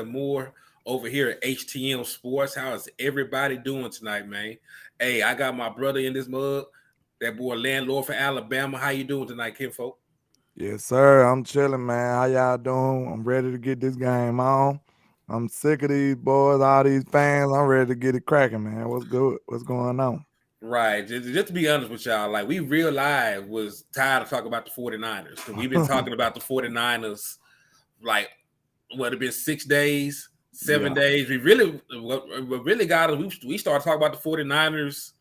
more over here at HTM Sports. How is everybody doing tonight, man? Hey, I got my brother in this mug. That boy landlord for Alabama. How you doing tonight, kinfolk? Yes, sir. I'm chilling, man. How y'all doing? I'm ready to get this game on. I'm sick of these boys, all these fans. I'm ready to get it cracking, man. What's good? What's going on? Right. Just to be honest with y'all, like we real live was tired of talking about the 49ers. Because we've been talking about the 49ers like what it been 6 days, seven Yeah. days. What really got us, we started talking about the 49ers,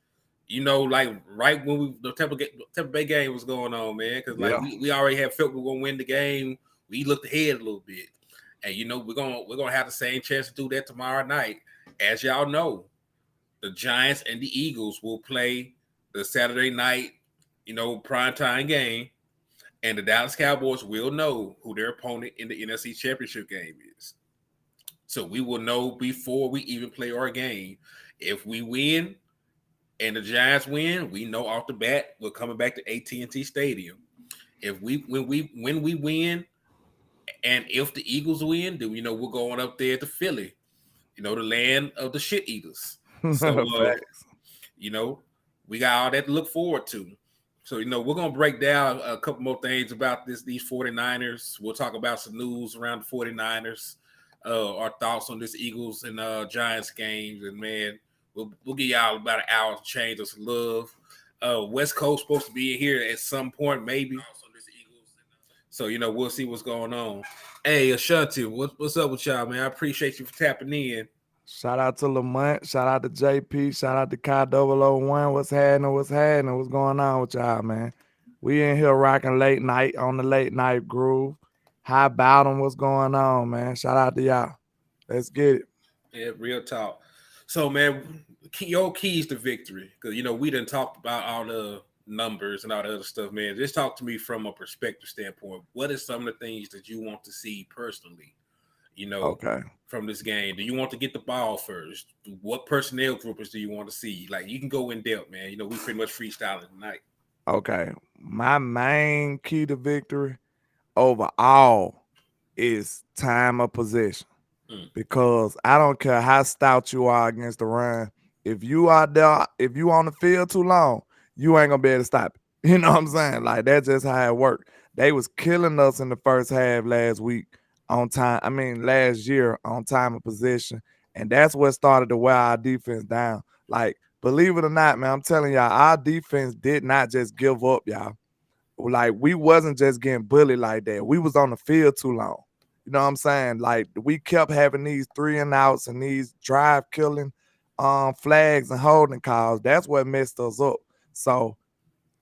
like right when the Tampa Bay game was going on, man. Because like Yeah. we already had felt we were gonna win the game. We looked ahead a little bit. And we're gonna have the same chance to do that tomorrow night. As y'all know, the Giants and the Eagles will play the Saturday night, primetime game, and the Dallas Cowboys will know who their opponent in the NFC Championship game is. So we will know before we even play our game. If we win and the Giants win, we know off the bat we're coming back to AT&T Stadium. If we when we win, and if the Eagles win, then we're going up there to Philly, the land of the shit eaters. So Facts. you know, we got all that to look forward to. So, we're going to break down a couple more things about these 49ers. We'll talk about some news around the 49ers, our thoughts on this Eagles and Giants games. And, man, we'll give y'all about an hour to change us some love. West Coast supposed to be in here at some point, maybe. So, we'll see what's going on. Hey, Ashanti, what's up with y'all, man? I appreciate you for tapping in. Shout out to Lamont. Shout out to JP. Shout out to Kai 001. What's happening? What's happening? What's going on with y'all, man? We in here rocking late night on the late night groove. How about them? What's going on, man? Shout out to y'all. Let's get it. Yeah, real talk. So, man, your keys to victory, because we didn't talk about all the numbers and all the other stuff, man. Just talk to me from a perspective standpoint. What are some of the things that you want to see personally? You know, Okay. from this game. Do you want to get the ball first? What personnel groupers do you want to see? Like you can go in depth, man. We pretty much freestyling tonight. Okay. My main key to victory overall is time of possession. Mm. Because I don't care how stout you are against the run. If you are there, if you on the field too long, you ain't gonna be able to stop it. You know what I'm saying? Like that's just how it worked. They was killing us in the first half last week on time. I mean last year on time of possession. And that's what started to wear our defense down. Like, believe it or not, man, I'm telling y'all, our defense did not just give up, y'all. Like we wasn't just getting bullied like that. We was on the field too long. You know what I'm saying? Like we kept having these 3-and-outs and these drive killing flags and holding calls. That's what messed us up. So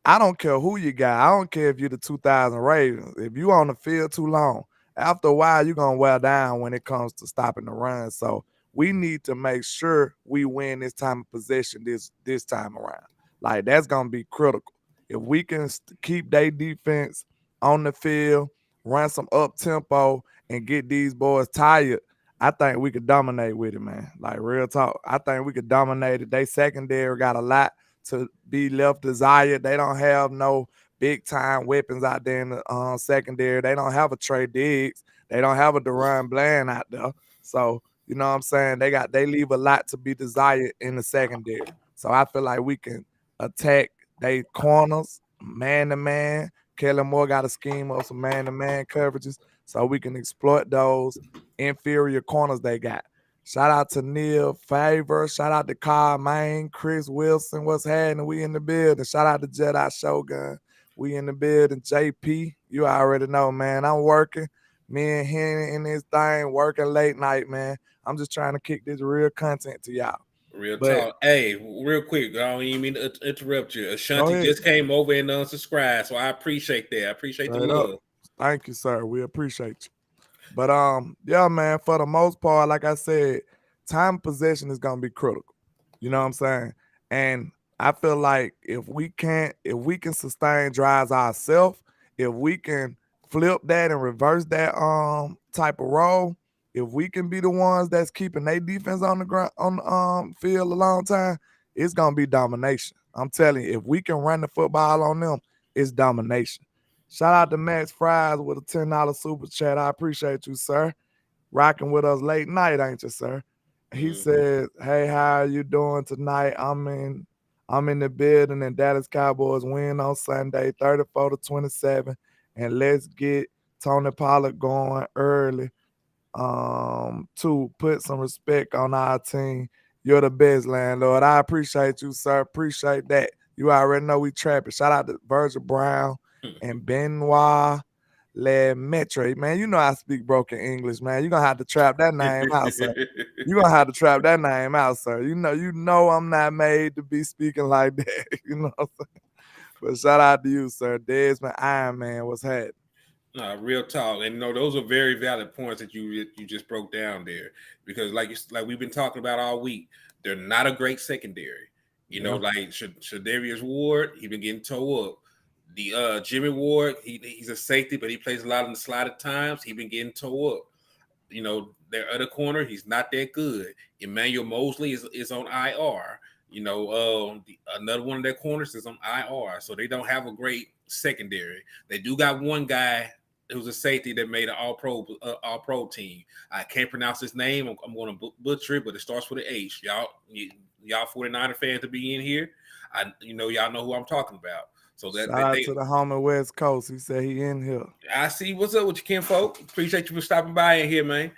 I don't care who you got. I don't care if you're the 2000 Ravens. If you on the field too long, after a while you're gonna wear down when it comes to stopping the run. So we need to make sure we win this time of possession this time around. Like that's gonna be critical. If we can keep their defense on the field, run some up tempo, and get these boys tired, I think we could dominate with it, man. Like real talk. I think we could dominate it. They secondary got a lot to be left desired. They don't have no big time weapons out there in the secondary. They don't have a Trey Diggs. They don't have a Deron Bland out there. So you know what I'm saying? They leave a lot to be desired in the secondary. So I feel like we can attack they corners, man to man. Kellen Moore got a scheme of some man to man coverages, so we can exploit those inferior corners they got. Shout out to Neil Favor. Shout out to Carl Main, Chris Wilson. What's happening? We in the building. Shout out to Jedi Shogun. We in the building. JP, you already know, man. I'm working. Me and Henry in this thing, working late night, man. I'm just trying to kick this real content to y'all. Real But talk. Hey, real quick, I don't even mean to interrupt you. go Ashanti ahead. just came over and unsubscribed, so I appreciate that. I appreciate the Straight up. love. Thank you, sir. We appreciate you. But yeah, man, for the most part, like I said, time possession is gonna be critical. You know what I'm saying? And I feel like if we can sustain drives ourselves, if we can flip that and reverse that type of role, if we can be the ones that's keeping their defense on the ground on the field a long time, it's gonna be domination. I'm telling you, if we can run the football on them, it's domination. Shout out to Max Fries with a $10 super chat. I appreciate you, sir. rocking with us late night, ain't you, sir? He Mm-hmm. said, "Hey, how are you doing tonight? I'm in the building, and Dallas Cowboys win on Sunday, 34-27, and let's get Tony Pollard going early. To put some respect on our team. You're the best, landlord. I appreciate you, sir. Appreciate that. You already know we trapping. Shout out to Virgil Brown and Benoit Lemaitre. Man, you know I speak broken English, man. You're gonna have to trap that name out, sir. You're gonna have to trap that name out, sir. You know I'm not made to be speaking like that. You know what I'm saying? But shout out to you, sir. Desmond Iron Man, what's happening? Real talk, and those are very valid points that you just broke down there. Because like we've been talking about all week, they're not a great secondary. Yeah. Like Shadarius Ward, he been getting towed up. The Jimmy Ward, he's a safety, but he plays a lot in the slot at times. He been getting towed up. Their other corner, he's not that good. Emmanuel Mosley is on IR. Another one of their corners is on IR, so they don't have a great secondary. They do got one guy who's a safety that made an all pro team. I can't pronounce his name. I'm going to butcher it, but it starts with an H. Y'all 49er fans to be in here. Y'all know who I'm talking about. So Shout that out they to the homie West Coast. He said he in here. I see what's up with you, Ken folk. Appreciate you for stopping by in here, man.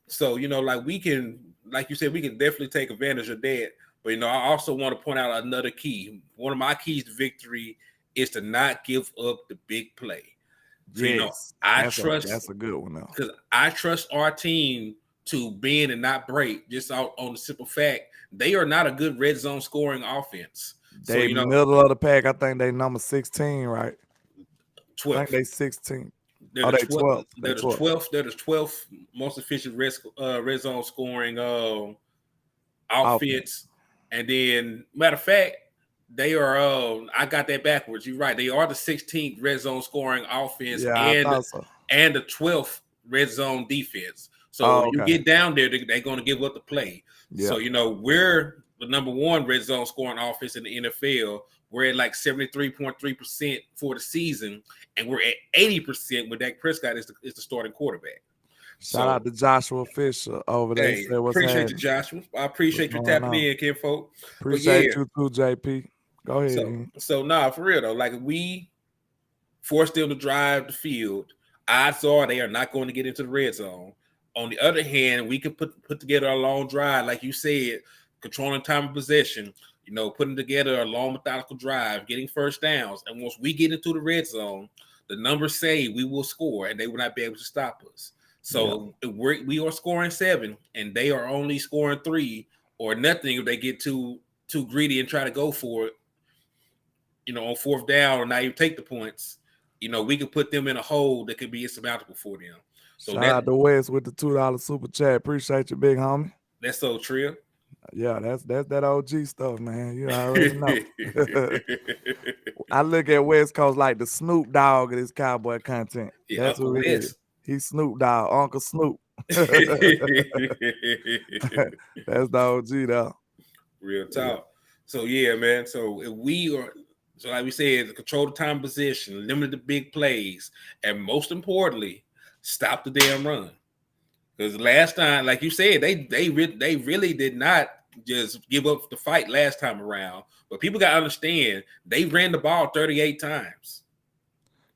So, like we can, like you said, we can definitely take advantage of that. But I also want to point out another key. One of my keys to victory is to not give up the big play. So, Yes, I that's trust a good one though. because I trust our team to bend and not break, just on the simple fact they are not a good red zone scoring offense. So, They middle of the pack. I think they number 16, right? I think 12th. they 16. They're Oh, the they 12th. 12. They 12. They're the 12th most efficient red zone scoring Offense. outfits. And then, matter of fact, they are. I got that backwards. You're right. They are the 16th red zone scoring offense Yeah, I thought so. and the 12th red zone defense. So Oh, you okay. get down there, they're going to give up the play. Yeah. So we're the number one red zone scoring offense in the NFL. We're at like 73.3% for the season, and we're at 80% when Dak Prescott is the starting quarterback. Shout out to Joshua Fisher over there. He Hey, said what's appreciate you, happening. Joshua. I What's appreciate you going tapping on? in, Ken folk. But Appreciate yeah, you too, JP. Go ahead. so nah, for real though, like we force them to drive the field, odds are they are not going to get into the red zone. On the other hand, we can put together a long drive, like you said, controlling time of possession. Putting together a long methodical drive, getting first downs, and once we get into the red zone, the numbers say we will score, and they will not be able to stop us. So we are scoring 7, and they are only scoring 3 or nothing if they get too greedy and try to go for it. On fourth down or not even take the points. We could put them in a hole that could be insurmountable for them. So Shout out to West with the $2 super chat. Appreciate you, big homie. that's so trill. Yeah, that's that OG stuff, man. You already know. I look at West Coast like the Snoop Dogg of this cowboy content. Yeah, That's Uncle who it is. West. He's Snoop Dogg, Uncle Snoop. That's the OG though. Real Yeah. talk. So yeah, man. So if we are, so like we said, control the time position, limit the big plays, and most importantly, stop the damn run. Because last time, like you said, they really did not just give up the fight last time around. But people got to understand they ran the ball 38 times.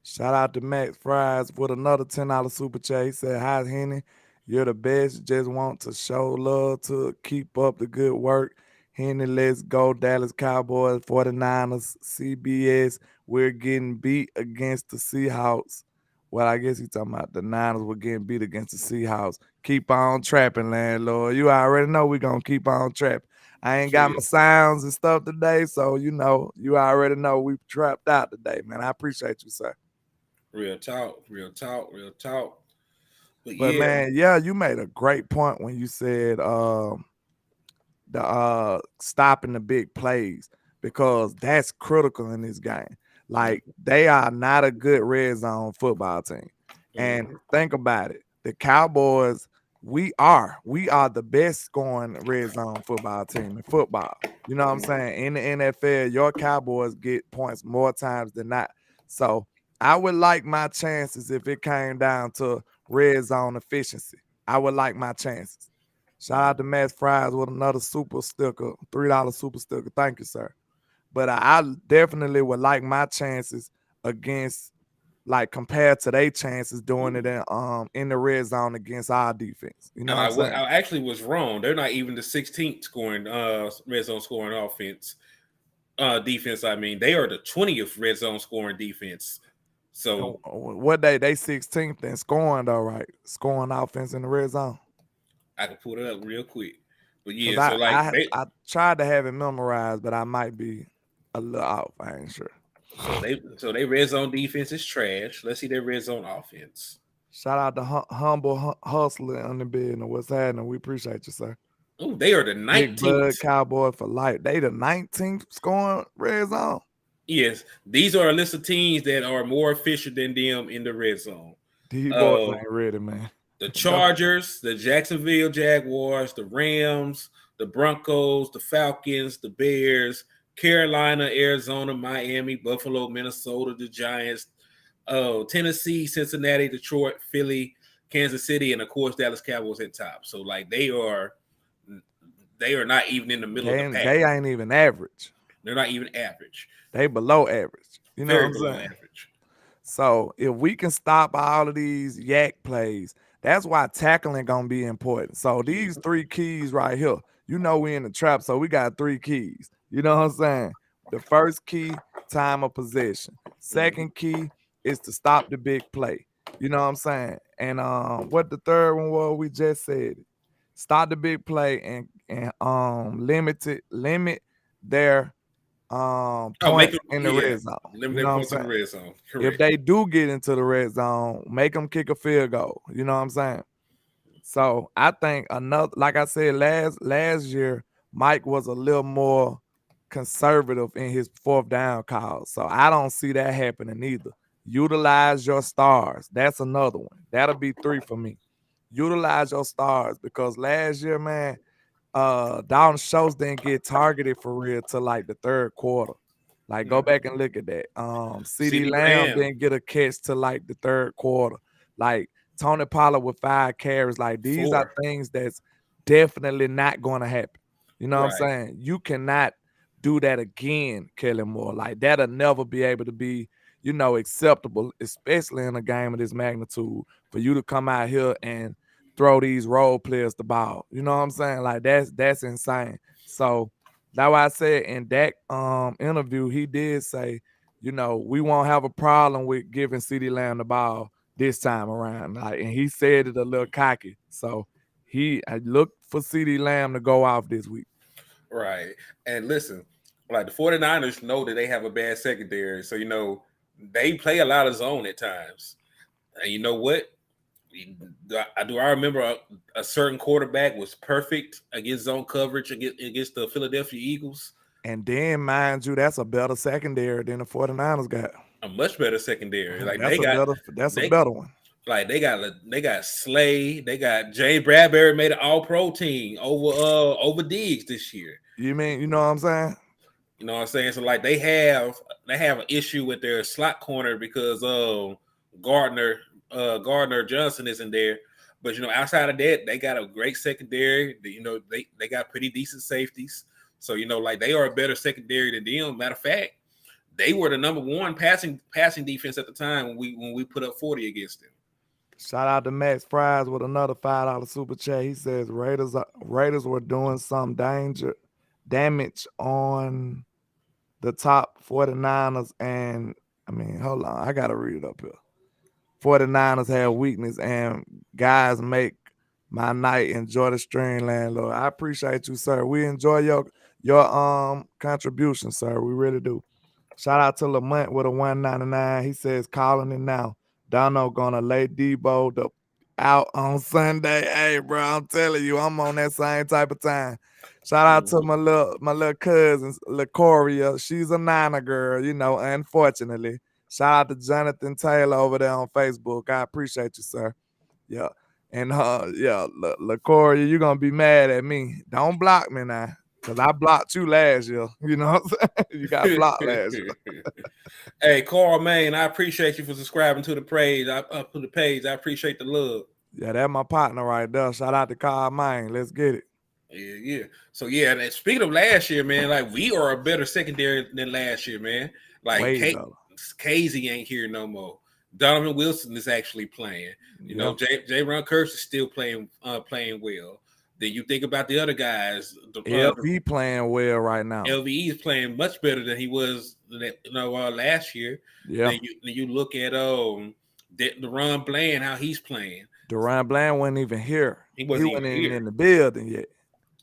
Shout out to Max Fries with another $10 super chat. He said, "Hi Henny, you're the best. Just want to show love to keep up the good work. Henny, let's go Dallas Cowboys, 49ers, CBS. We're getting beat against the Seahawks." Well, I guess he's talking about the Niners were getting beat against the Seahawks. Keep on trapping, landlord. You already know we're going to keep on trapping. I ain't got my sounds and stuff today, so you already know we trapped out today, man. I appreciate you, sir. Real talk, real talk, real talk. But Yeah, man, you made a great point when you said the stopping the big plays, because that's critical in this game. Like, they are not a good red zone football team. And think about it. The Cowboys, we are the best scoring red zone football team in football. You know what I'm saying? In the NFL, your Cowboys get points more times than not. So I would like my chances if it came down to red zone efficiency. I would like my chances. Shout out to Max Fries with another super sticker, $3 super sticker. Thank you, sir. But I definitely would like my chances against, like, compared to their chances doing it in the red zone against our defense. You know And what I'm saying? I actually was wrong. They're not even the 16th scoring red zone scoring offense defense. I mean, they are the 20th red zone scoring defense. So What they 16th in scoring though, right? Scoring offense in the red zone. I can pull it up real quick. But Cause yeah, so like I tried to have it memorized, but I might be a little off. I ain't sure. they red zone defense is trash. Let's see their red zone offense. Shout out to humble hustler on the bed and what's happening. We appreciate you, sir. Oh, they are the Big 19th. Bud Cowboy for life. They the 19th scoring red zone. Yes, these are a list of teams that are more efficient than them in the red zone. These boys Uh, ain't ready, man. the Chargers, the Jacksonville Jaguars, the Rams, the Broncos, the Falcons, the Bears, Carolina, Arizona, Miami, Buffalo, Minnesota, the Giants, Tennessee, Cincinnati, Detroit, Philly, Kansas City, and of course Dallas Cowboys at top. So like they are not even in the middle of the pack. They ain't even average. They're not even average. They below average. You know what Very I'm below saying? average. So if we can stop all of these yak plays, that's why tackling gonna be important. So these three keys right here, you know we in the trap, so we got three keys. You know what I'm saying? The first key, time of possession. Second key is to stop the big play. You know what I'm saying? And what the third one was, we just said it. Stop the big play and limit their Make points them, in the yeah, red zone. limit You their know what I'm points in the saying? red zone. If Correct. they do get into the red zone, make them kick a field goal. You know what I'm saying? So I think another, like I said last year, Mike was a little more conservative in his fourth down calls. So I don't see that happening either. Utilize your stars. That's another one. That'll be three for me. Utilize your stars because last year, man, Dalton Schultz didn't get targeted for real till like the third quarter. Like, go back and look at that. CD CD Lamb Lamb, didn't get a catch till like the third quarter. Like Tony Pollard with 5 carries. Like, these are 4. things that's definitely not going to happen. You know what I'm Right. saying? You cannot do that again, Kelly Moore. Like, that'll never be able to be, acceptable, especially in a game of this magnitude, for you to come out here and throw these role players the ball. You know what I'm saying? Like, that's insane. So that's why I said in that interview, he did say, we won't have a problem with giving CeeDee Lamb the ball this time around. Like, and he said it a little cocky. So I looked for CeeDee Lamb to go off this week. Right. And listen, like the 49ers know that they have a bad secondary. So, they play a lot of zone at times. And you know what? Do I remember a certain quarterback was perfect against zone coverage against the Philadelphia Eagles? And then, mind you, that's a better secondary than the 49ers got. A much better secondary. Like That's a they better one. like they got Slay, they got James Bradbury made an all pro team over Diggs this year. You mean, you know what I'm saying? You know what I'm saying? So like they have an issue with their slot corner because Gardner Johnson isn't there. But outside of that, they got a great secondary. They got pretty decent safeties. So like they are a better secondary than them. Matter of fact, they were the number one passing defense at the time when we put up 40 against them. Shout out to Max Fries with another $5 super chat. He says Raiders were doing some damage on the top 49ers, and I mean, hold on, I gotta read it up here. 49ers have weakness, and guys make my night. Enjoy the stream, landlord. I appreciate you, sir. We enjoy your contribution, sir. We really do. Shout out to Lamont with a 199. He says calling it now. Dono gonna lay Debo out on Sunday. Hey, bro, I'm telling you, I'm on that same type of time. Shout out to my little cousin, LaCoria. She's a Niner girl, unfortunately. Shout out to Jonathan Taylor over there on Facebook. I appreciate you, sir. Yeah. And LaCoria, you're gonna be mad at me. Don't block me now. Cause I blocked you last year. You know what I'm saying? You got blocked last year. Hey, Carl Main, I appreciate you for subscribing to the page. I appreciate the love. Yeah, that's my partner right there. Shout out to Carl Mine. Let's get it. Yeah, yeah. So yeah, and speaking of last year, man, like we are a better secondary than last year, man. Like Way better. Casey ain't here no more. Donovan Wilson is actually playing. You Yeah. know, J. Ron Curse is still playing well. Then you think about the other guys. The LV playing well right now. LVE is playing much better than he was last year. Yeah. Then you look at the Ron Bland, how he's playing. Duran Bland wasn't even here. He He wasn't wasn't even even here. in the building yet.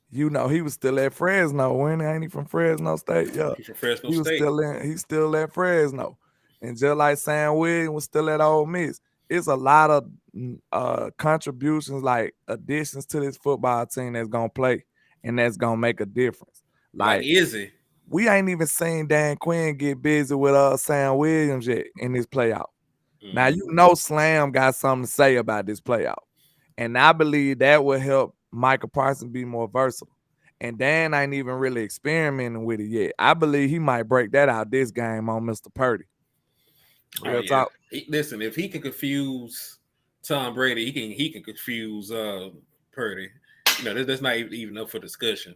You know, he was still at Fresno. When ain't he from Fresno State? Yeah. He's from Fresno He was State. he's still at Fresno. And just like Sam Williams was still at Ole Miss. It's a lot of contributions, like additions to this football team that's gonna play and that's gonna make a difference. Like Like Izzy. we ain't even seen Dan Quinn get busy with Sam Williams yet in this playoff. Now you know Slam got something to say about this playoff. And I believe that will help Michael Parsons be more versatile. And Dan ain't even really experimenting with it yet. I believe he might break that out this game on Mr. Purdy. Oh Real yeah. talk. Listen, if he can confuse Tom Brady, he can confuse Purdy. You know, that's not even up for discussion.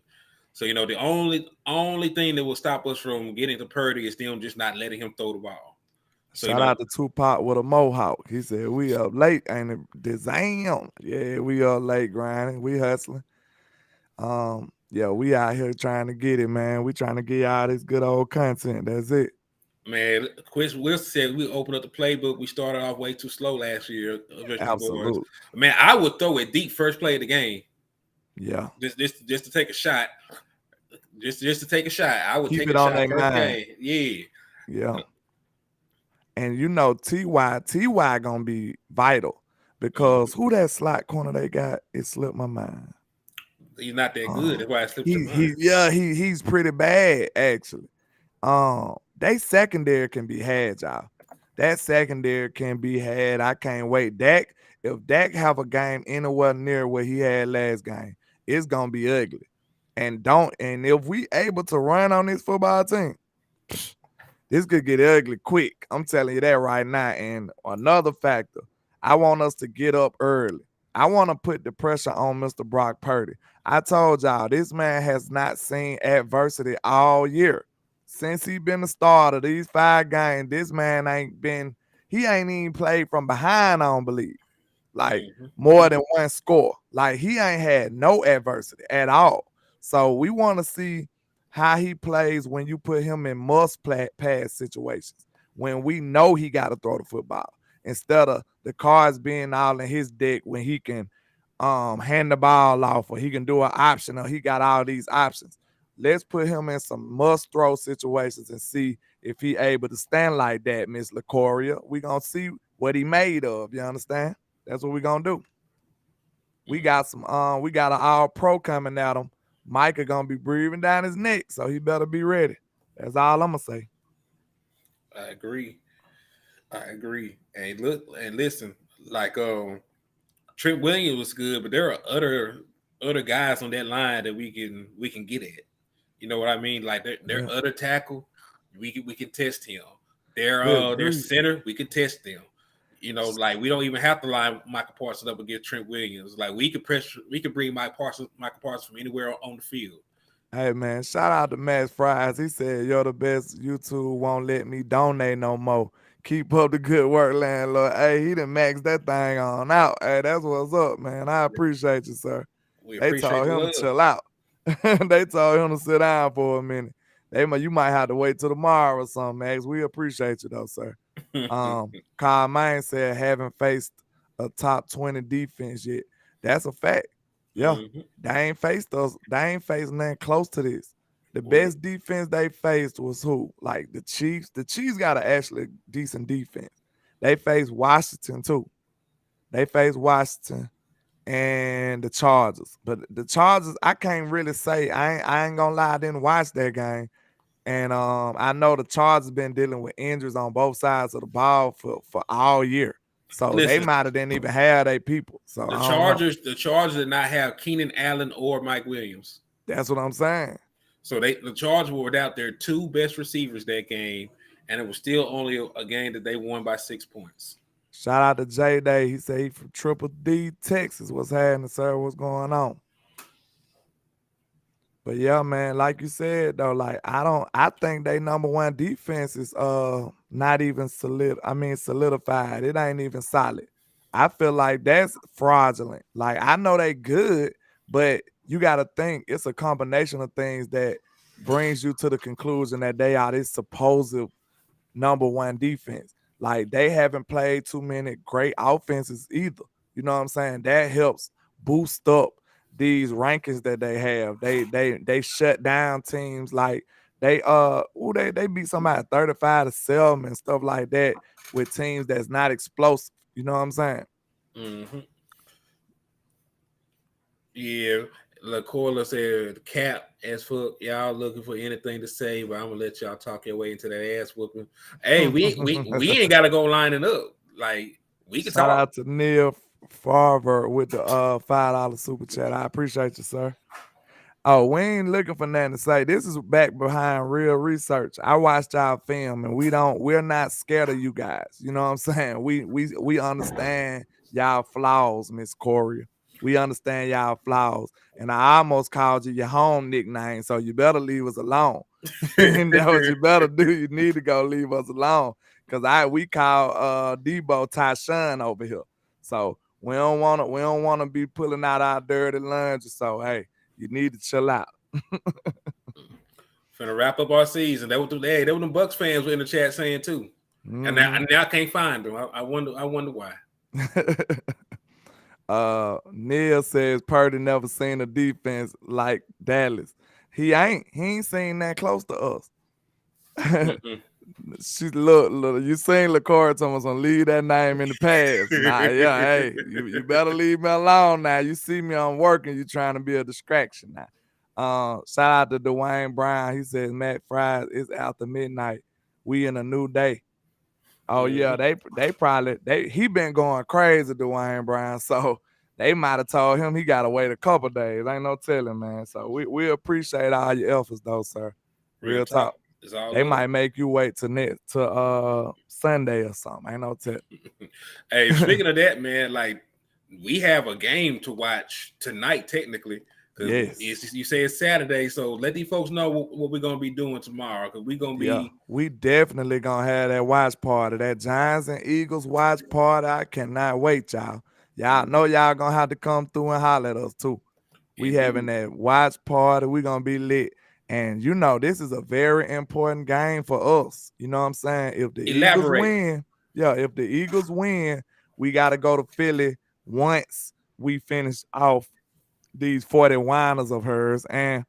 So you know, the only thing that will stop us from getting to Purdy is them just not letting him throw the ball. So you Shout know, out to Tupac with a mohawk. He said, we up late, ain't it? Damn. Yeah, we up late grinding. We hustling. Yeah, we out here trying to get it, man. We trying to get y'all this good old content. That's it. man, Chris Wilson said we opened up the playbook. We started off way too slow last year, Vegetable Boys. Absolutely. Man, I would throw it deep first play of the game. Yeah. Just to take a shot. Just to take a shot. I would Keep take it a on shot their first mind. game. Yeah. Yeah. And you know, Ty gonna be vital because who that slot corner they got? It slipped my mind. He's not that good. That's why I slipped your mind. He's pretty bad actually. They secondary can be had, y'all. That secondary can be had. I can't wait. If Dak have a game anywhere near what he had last game, it's gonna be ugly. And if we able to run on this football team, this could get ugly quick. I'm telling you that right now. And another factor, I want us to get up early. I want to put the pressure on Mr. Brock Purdy. I told y'all, this man has not seen adversity all year. Since he been the starter, these 5 games, this man he ain't even played from behind, I don't believe. Like more than one score. Like he ain't had no adversity at all. So we want to see how he plays when you put him in pass situations, when we know he got to throw the football instead of the cards being all in his deck when he can hand the ball off or he can do an option or he got all these options. Let's put him in some must throw situations and see if he able to stand like that, Miss LaCoria. We gonna see what he made of. You understand? That's what we gonna do. We got we got an all pro coming at him. Micah gonna be breathing down his neck, so he better be ready. That's all I'm gonna say. I agree. And listen, like Trent Williams was good, but there are other guys on that line that we can get at. You know what I mean? Like their other tackle, we can test him. Their center, we can test them. You know, like we don't even have to line Michael Parsons up against Trent Williams. Like we could bring Michael Parsons from anywhere on the field. Hey man, shout out to Max Fries. He said, "You're the best. YouTube won't let me donate no more. Keep up the good work, landlord." Hey, he done maxed that thing on out. Hey, that's what's up, man. I appreciate you, sir. We They appreciate told the him to love. chill out. They told him to sit down for a minute. You might have to wait till tomorrow or something, Max. We appreciate you though, sir. Kyle Main said haven't faced a top 20 defense yet. That's a fact. Yeah. They ain't faced us. They ain't faced nothing close to this. The best defense they faced was who? Like the Chiefs. The Chiefs got an actually decent defense. They faced Washington too. They faced Washington and the Chargers. But the Chargers, I can't really say. I ain't gonna lie, I didn't watch that game. And I know the Chargers been dealing with injuries on both sides of the ball for all year. So they Listen, might have didn't even have their people. So the I don't know. Chargers did not have Keenan Allen or Mike Williams. That's what I'm saying. So the Chargers were without their 2 best receivers that game, and it was still only a game that they won by 6 points. Shout out to J Day. He said he from Triple D, Texas. What's happening, sir? What's going on? But yeah, man, like you said though, like I think they number one defense is not even solidified. It ain't even solid. I feel like that's fraudulent. Like I know they good, but you gotta think it's a combination of things that brings you to the conclusion that they are this supposed number one defense. Like they haven't played too many great offenses either. You know what I'm saying? That helps boost up these rankings that they have. They shut down teams like they beat somebody 35-7 and stuff like that with teams that's not explosive. You know what I'm saying? Mm-hmm. Yeah. LaCoila said, "Cap as fuck. Y'all looking for anything to say, but I'm gonna let y'all talk your way into that ass whooping. Hey, we ain't gotta go lining up. Like we can Shout talk. out to Neil Farver with the $5 super chat. I appreciate you, sir. Oh, we ain't looking for nothing to say. This is back behind real research. I watched y'all film, and we're not scared of you guys. You know what I'm saying? We understand y'all flaws, Miss Corey. We understand y'all flaws, and I almost called you your home nickname, so you better leave us alone. And that what you better do. You need to go leave us alone, cause we call Debo Tyshawn over here. So we don't wanna be pulling out our dirty laundry. So hey, you need to chill out. Finna wrap up our season. That what them Bucks fans were in the chat saying too. And now, Mhm. now I can't find them. I wonder why. Neil says Purdy never seen a defense like Dallas. He ain't seen that close to us. Mm-mm. She look, you seen LaCour Thomas gonna leave that name in the past. Nah, yeah, hey, you better leave me alone now. You see me, I'm working, you trying to be a distraction now. Shout out to Dwayne Brown. He says Matt Fries is after midnight. We in a new day. Oh yeah, Mm-hmm. they probably he been going crazy, Dwayne Brown. So they might have told him he gotta wait a couple days. Ain't no telling, man. So we appreciate all your efforts though, sir. Real Real talk. talk. It's all They love. might make you wait till next to Sunday or something. Ain't no tell. Hey, speaking of that, man, like we have a game to watch tonight, technically, because Yes. you say it's Saturday. So let these folks know what we're gonna be doing tomorrow, because we're gonna Yeah. be We definitely gonna have that watch party. That Giants and Eagles watch party. I cannot wait, y'all. Y'all know y'all gonna have to come through and holler at us too. We having indeed that watch party. We gonna be lit. And you know, this is a very important game for us. You know what I'm saying? If the Eagles elaborate. win, yeah, if the Eagles win, we gotta go to Philly once we finish off these 40 whiners of hers. And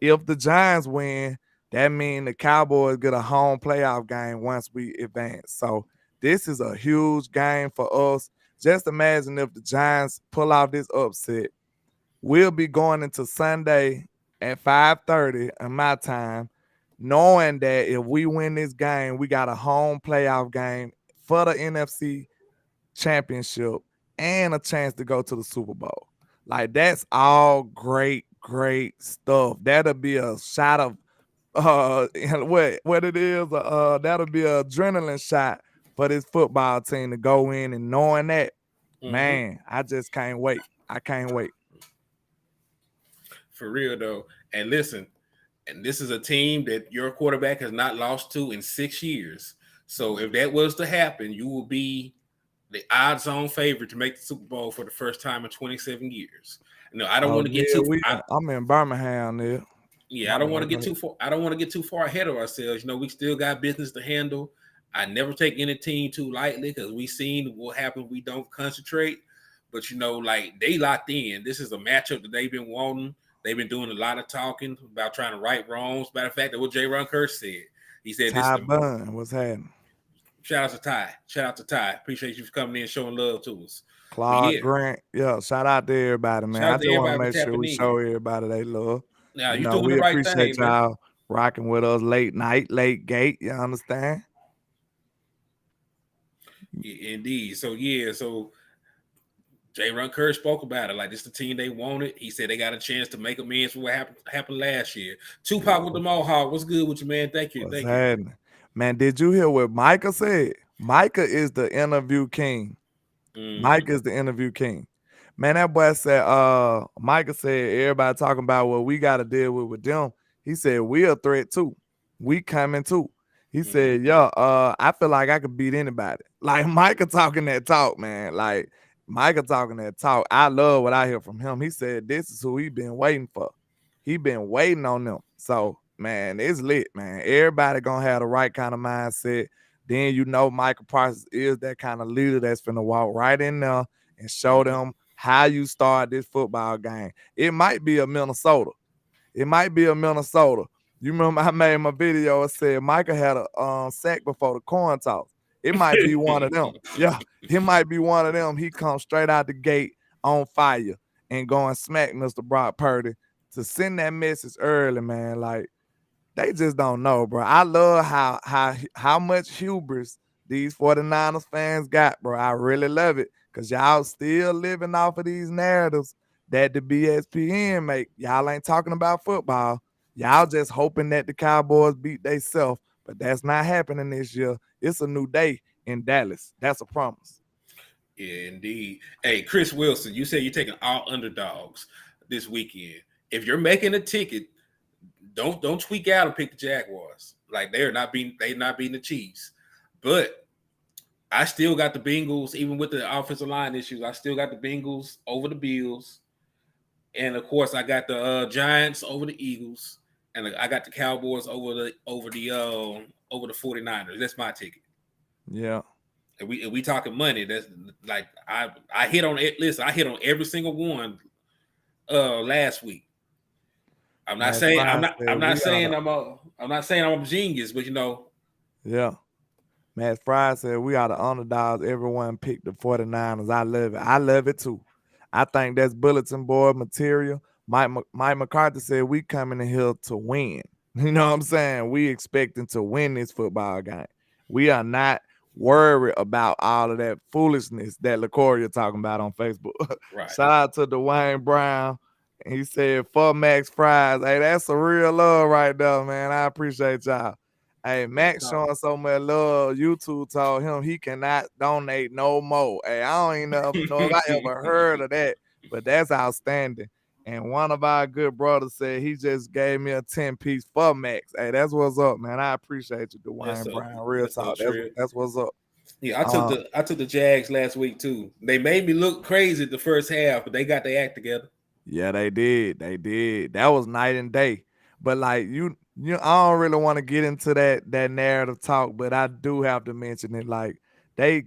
if the Giants win, that means the Cowboys get a home playoff game once we advance. So this is a huge game for us. Just imagine if the Giants pull off this upset. We'll be going into Sunday at 5:30 in my time, knowing that if we win this game, we got a home playoff game for the NFC championship and a chance to go to the Super Bowl. Like that's all great stuff. That'll be a shot of what it is. That'll be an adrenaline shot for this football team to go in and knowing that, Mm-hmm. man, I just can't wait. I can't wait. For real though. And listen, and this is a team that your quarterback has not lost to in 6 years. So if that was to happen, you will be the odds-on favorite to make the Super Bowl for the first time in 27 years. No, I don't Oh, want to get Neil, too. I'm in Birmingham, Neil. Yeah, I My don't bad. want to Go get ahead. too far. I don't want to get too far ahead of ourselves. We still got business to handle. I never take any team too lightly because we seen what happens. We don't concentrate, but like they locked in. This is a matchup that they've been wanting. They've been doing a lot of talking about trying to right wrongs. Matter of fact, that what J. Ron Kirsch said. He said this is Ty the Bun, what's happening? shout out to Ty. Shout out to Ty. Appreciate you for coming in and showing love to us. But Clark yeah, Grant. Yeah, shout out to everybody, man. shout I out to just want to everybody for make sure tapping we in. show everybody they love. Now You you're know, doing we the right appreciate thing, man. y'all rocking with us late night, late gate. You understand? Indeed. So yeah, so Jay Ron Kerr spoke about it. Like this, the team they wanted. He said they got a chance to make amends for what happened last year. Yeah. Tupac with the Mohawk. What's good with you, man? Thank you, What's thank you. happening? Man, did you hear what Micah said? Micah is the interview king. Hmm. Mike is the interview king. Man, that boy said, Micah said, everybody talking about what we got to deal with them. He said, we a threat too. We coming too. He said, Hmm. yeah, I feel like I could beat anybody. Like Micah talking that talk, man. Like Micah talking that talk. I love what I hear from him. He said, this is who he been waiting for. He been waiting on them. So, man, it's lit, man. Everybody gonna have the right kind of mindset. Then you know Michael Parsons is that kind of leader that's finna walk right in there and show Hmm. them how you start this football game. It might be a Minnesota. It might be a Minnesota. You remember I made my video and said Michael had a sack before the coin toss. It might be one of them. Yeah, it might be one of them. He comes straight out the gate on fire and go and smack Mr. Brock Purdy to send that message early, man. Like they just don't know, bro. I love how much hubris these 49ers fans got, bro. I really love it because y'all still living off of these narratives that the BSPN make. Y'all ain't talking about football. Y'all just hoping that the Cowboys beat themselves, but that's not happening this year. It's a new day in Dallas. That's a promise. Yeah, indeed. Hey, Chris Wilson, you said you're taking all underdogs this weekend. If you're making a ticket, don't tweak out and pick the Jaguars. Like they're not beating the Chiefs. But I still got the Bengals, even with the offensive line issues. I still got the Bengals over the Bills, and of course, I got the Giants over the Eagles, and I got the Cowboys over the 49ers. That's my ticket. Yeah. And we talking money. That's like I hit on it. Listen, I hit on every single one last week. I'm not Man, saying I'm Fry not said I'm not we are saying the I'm not saying I'm a genius, but yeah. Matt Fry said we are the underdogs. Everyone picked the 49ers. I love it. I love it too. I think that's bulletin board material. Mike McCarthy said we coming in here to win. You know what I'm saying? We expecting to win this football game. We are not worried about all of that foolishness that LaCoria talking about on Facebook. right. Shout out to Dwayne Brown. He said, for Max Fries. Hey, that's a real love right there, man. I appreciate y'all. Hey, Real Max talk. showing so much love. YouTube told him he cannot donate no more. Hey, I don't even know if I ever heard of that, but that's outstanding. And one of our good brothers said he just gave me a 10-piece for Max. Hey, that's what's up, man. I appreciate you, That's Dwayne so Brown. Real that's so talk. true. That's what's up. Yeah, Uh, I took the Jags last week too. They made me look crazy the first half, but they got their act together. Yeah, they did. They did. That was night and day. But like I don't really want to get into that narrative talk, but I do have to mention it. Like they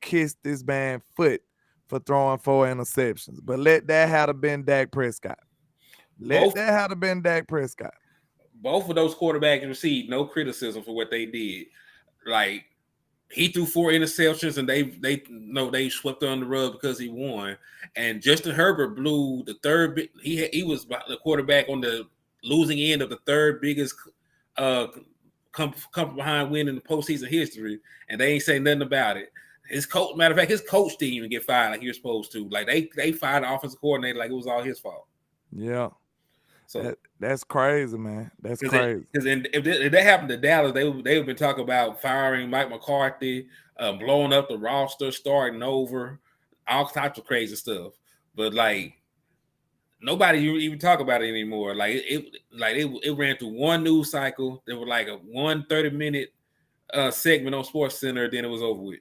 kissed this man's foot for throwing 4 interceptions. But let that have been Dak Prescott. Let Both that have been Dak Prescott. both of those quarterbacks received no criticism for what they did. Like he threw 4 interceptions and they swept on the rug because he won. And Justin Herbert blew the third. He was the quarterback on the losing end of the third biggest uh, come behind win in the postseason history, and they ain't say nothing about it. His coach, matter of fact, his coach didn't even get fired like he was supposed to. Like they fired the offensive coordinator like it was all his fault. Yeah. So That's crazy, man. That's because crazy. if that happened to Dallas, they would been talking about firing Mike McCarthy, blowing up the roster, starting over, all types of crazy stuff. But like nobody even talk about it anymore. Like it ran through one news cycle. There was like a 1 30-minute segment on Sports Center. Then it was over with.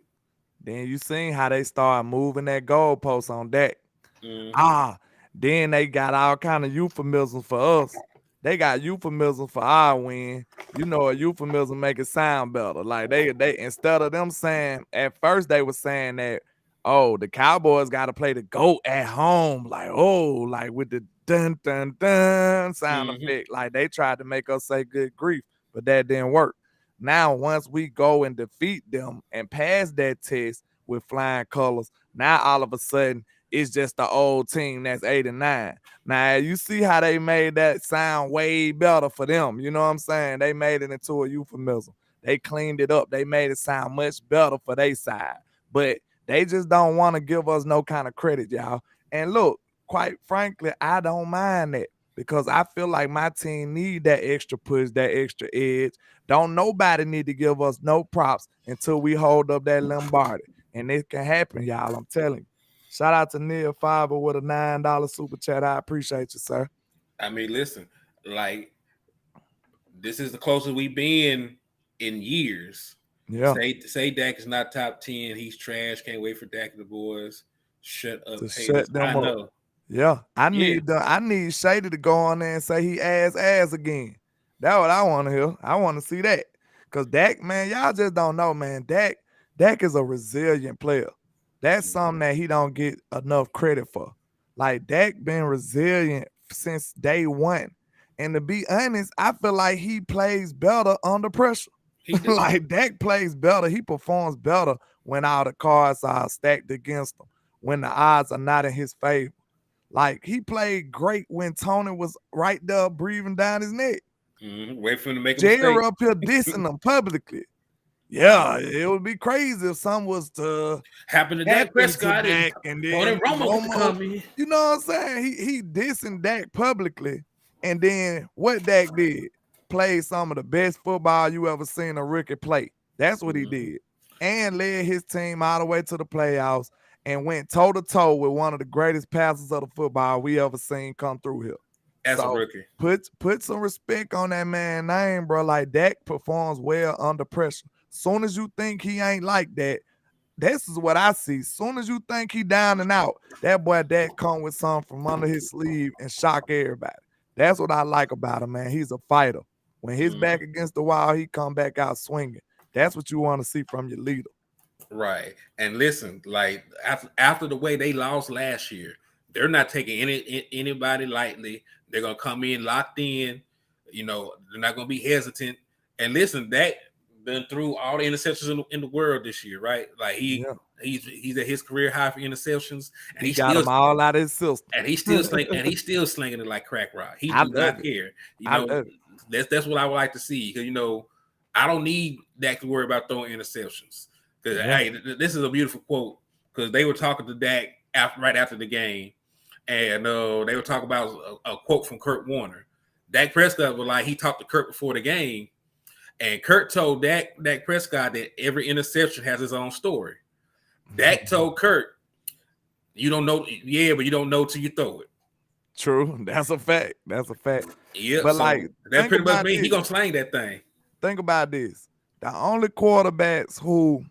Then you seen how they start moving that goalpost on Dak. Mm-hmm. Ah, then they got all kind of euphemisms for us. They got euphemisms for our win. You know, a euphemism make it sound better. Like they instead of them saying at first they were saying that, oh, the Cowboys got to play the GOAT at home. Like, oh, like with the dun dun dun sound Mm-hmm. effect. Like they tried to make us say good grief, but that didn't work. Now, once we go and defeat them and pass that test with flying colors, now all of a sudden it's just the old team that's 8 and 9. Now you see how they made that sound way better for them. You know what I'm saying? They made it into a euphemism. They cleaned it up. They made it sound much better for their side. But they just don't want to give us no kind of credit, y'all. And look, quite frankly, I don't mind that because I feel like my team need that extra push, that extra edge. Don't nobody need to give us no props until we hold up that Lombardi. And it can happen, y'all. I'm telling you. Shout out to Neil Fiver with a $9 super chat. I appreciate you, sir. I mean, listen, like this is the closest we've been in years. Yeah. Say Dak is not top 10. He's trash. Can't wait for Dak and the boys. Shut up, To haters. shut I them up. know. Yeah. Yeah. I need Shady to go on there and say he ass again. That's what I want to hear. I want to see that. Cause Dak, man, y'all just don't know, man. Dak is a resilient player. That's something that he don't get enough credit for. Like Dak been resilient since day one. And to be honest, I feel like he plays better under pressure. He do. Like Dak plays better. He performs better when all the cards are stacked against him, when the odds are not in his favor. Like he played great when Tony was right there breathing down his neck. Wait for him to make a mistake. Jerry up here dissing him publicly. Yeah, it would be crazy if something was to Happened to Dak happen to Prescott and Dak and Tony then Romo to come in. you know what I'm saying? He dissing Dak publicly, and then what Dak did? Played some of the best football you ever seen a rookie play. That's what he did. And led his team all the way to the playoffs and went toe to toe with one of the greatest passers of the football we ever seen come through here. As a rookie. Put some respect on that man's name, bro. Like Dak performs well under pressure. Soon as you think he ain't like that, this is what I see. Soon as you think he down and out, that boy Dak come with something from under his sleeve and shock everybody. That's what I like about him, man. He's a fighter. When his back against the wall, he come back out swinging. That's what you want to see from your leader. Right. And listen, like after the way they lost last year, they're not taking anybody lightly. They're gonna come in locked in. You know, they're not gonna be hesitant. And listen, Dak been through all the interceptions in the world this year, right? Like he's at his career high for interceptions, and he got them all out of his system, and he's still slinging it like crack rock. He do not care. You know, that's what I would like to see, because you know I don't need Dak to worry about throwing interceptions. Because hey, this is a beautiful quote, because they were talking to Dak right after the game, and they were talking about a quote from Kurt Warner. Dak Prescott was like, he talked to Kurt before the game, and Kurt told Dak Prescott that every interception has its own story. Dak told Kurt, you don't know, but you don't know till you throw it. True. That's a fact. Yeah, but so like that pretty much means he gonna slang that thing. Think about this. The only quarterbacks who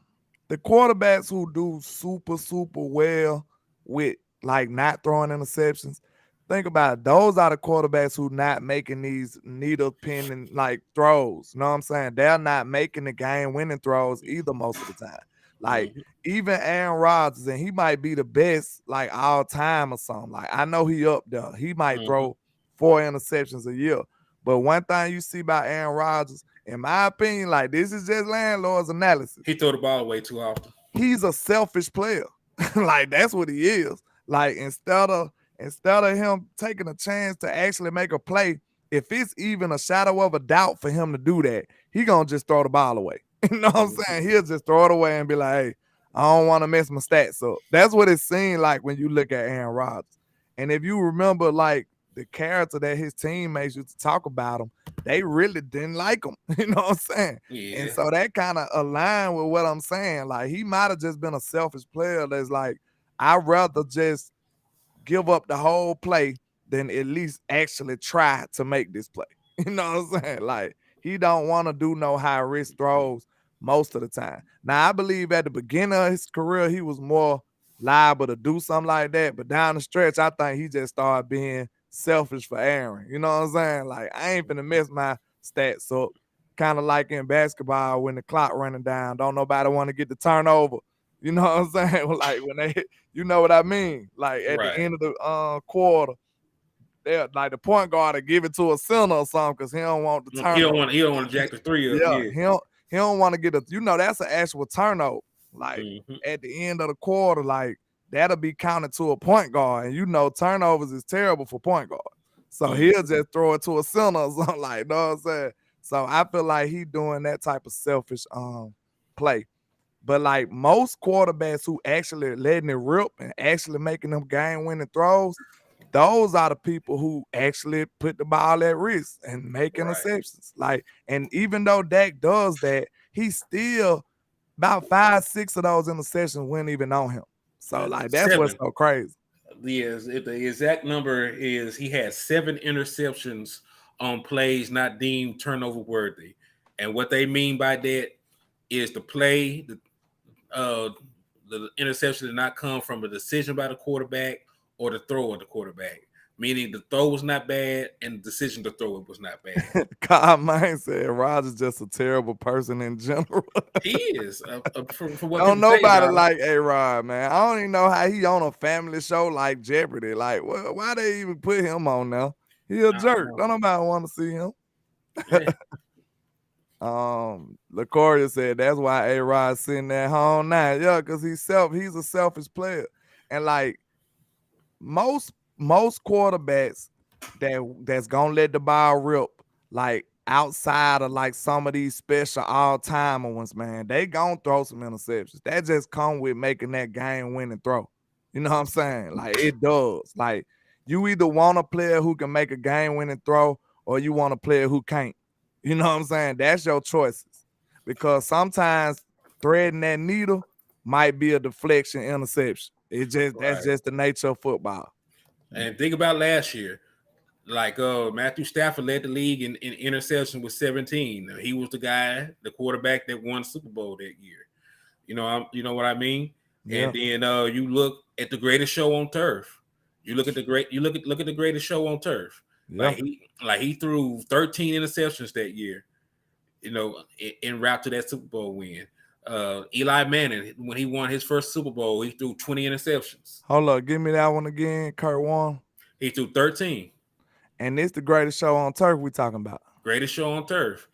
do super well with like not throwing interceptions, think about it. Those are the quarterbacks who not making these needle pinning like throws. You know what I'm saying? They're not making the game winning throws either most of the time. Like even Aaron Rodgers, and he might be the best like all time or something. Like I know he up there. He might throw 4 interceptions a year. But one thing you see about Aaron Rodgers, in my opinion, like this is just landlord's analysis. He throw the ball away too often. He's a selfish player. Like that's what he is. Like instead of him taking a chance to actually make a play, if it's even a shadow of a doubt for him to do that, he gonna just throw the ball away. You know what I'm saying? He'll just throw it away and be like, hey, I don't want to mess my stats up. That's what it seemed like when you look at Aaron Rodgers. And if you remember, like, the character that his teammates used to talk about him, they really didn't like him. You know what I'm saying? Yeah. And so that kind of aligned with what I'm saying. Like, he might have just been a selfish player that's like, I'd rather just give up the whole play than at least actually try to make this play. You know what I'm saying? Like, he don't want to do no high risk throws most of the time. Now, I believe at the beginning of his career, he was more liable to do something like that. But down the stretch, I think he just started being selfish for Aaron. You know what I'm saying? Like, I ain't finna mess my stats up. Kind of like in basketball when the clock running down. Don't nobody want to get the turnover. You know what I'm saying? Like when they, you know what I mean? Like at the end of the quarter, they're like the point guard to give it to a center or something because he don't want the turnover. He don't want to jack the three up. Yeah. He don't want to get a, that's an actual turnover. Like at the end of the quarter, like that'll be counted to a point guard. And turnovers is terrible for point guard. So he'll just throw it to a center or something, like, you know what I'm saying? So I feel like he doing that type of selfish play. But like most quarterbacks who actually letting it rip and actually making them game-winning throws, those are the people who actually put the ball at risk and make Right. interceptions. Like, and even though Dak does that, he still about 5, 6 of those interceptions weren't even on him. So like that's what's 7. so crazy. Yes, the exact number is he had 7 interceptions on plays not deemed turnover worthy. And what they mean by that is uh, the interception did not come from a decision by the quarterback or the throw of the quarterback. Meaning the throw was not bad and the decision to throw it was not bad. Kyle Mine said Rodgers just a terrible person in general. He is, from what Don't people say nobody about him. like A-Rod, man. I don't even know how he on a family show like Jeopardy. Like, why they even put him on now? He a I don't jerk. know. Don't nobody want to see him. Yeah. LaCoria said that's why A-Rod sitting at home now. Yeah, because he's a selfish player. And like most quarterbacks that's gonna let the ball rip, like outside of like some of these special all-timer ones, man, they gonna throw some interceptions. That just come with making that game winning throw. You know what I'm saying? Like it does. Like you either want a player who can make a game winning throw or you want a player who can't. You know what I'm saying? That's your choices. Because sometimes threading that needle might be a deflection interception. That's Right. just the nature of football. And think about last year. Like Matthew Stafford led the league in interception with 17. He was the guy, the quarterback that won Super Bowl that year. You know what I mean? Yeah. And then you look at the greatest show on turf. You look at the greatest show on turf. Yeah. He threw 13 interceptions that year. In route to that Super Bowl win. Eli Manning, when he won his first Super Bowl, he threw 20 interceptions. Hold up, give me that one again, Kurt Warner. He threw 13. And it's the greatest show on turf we talking about. Greatest show on turf.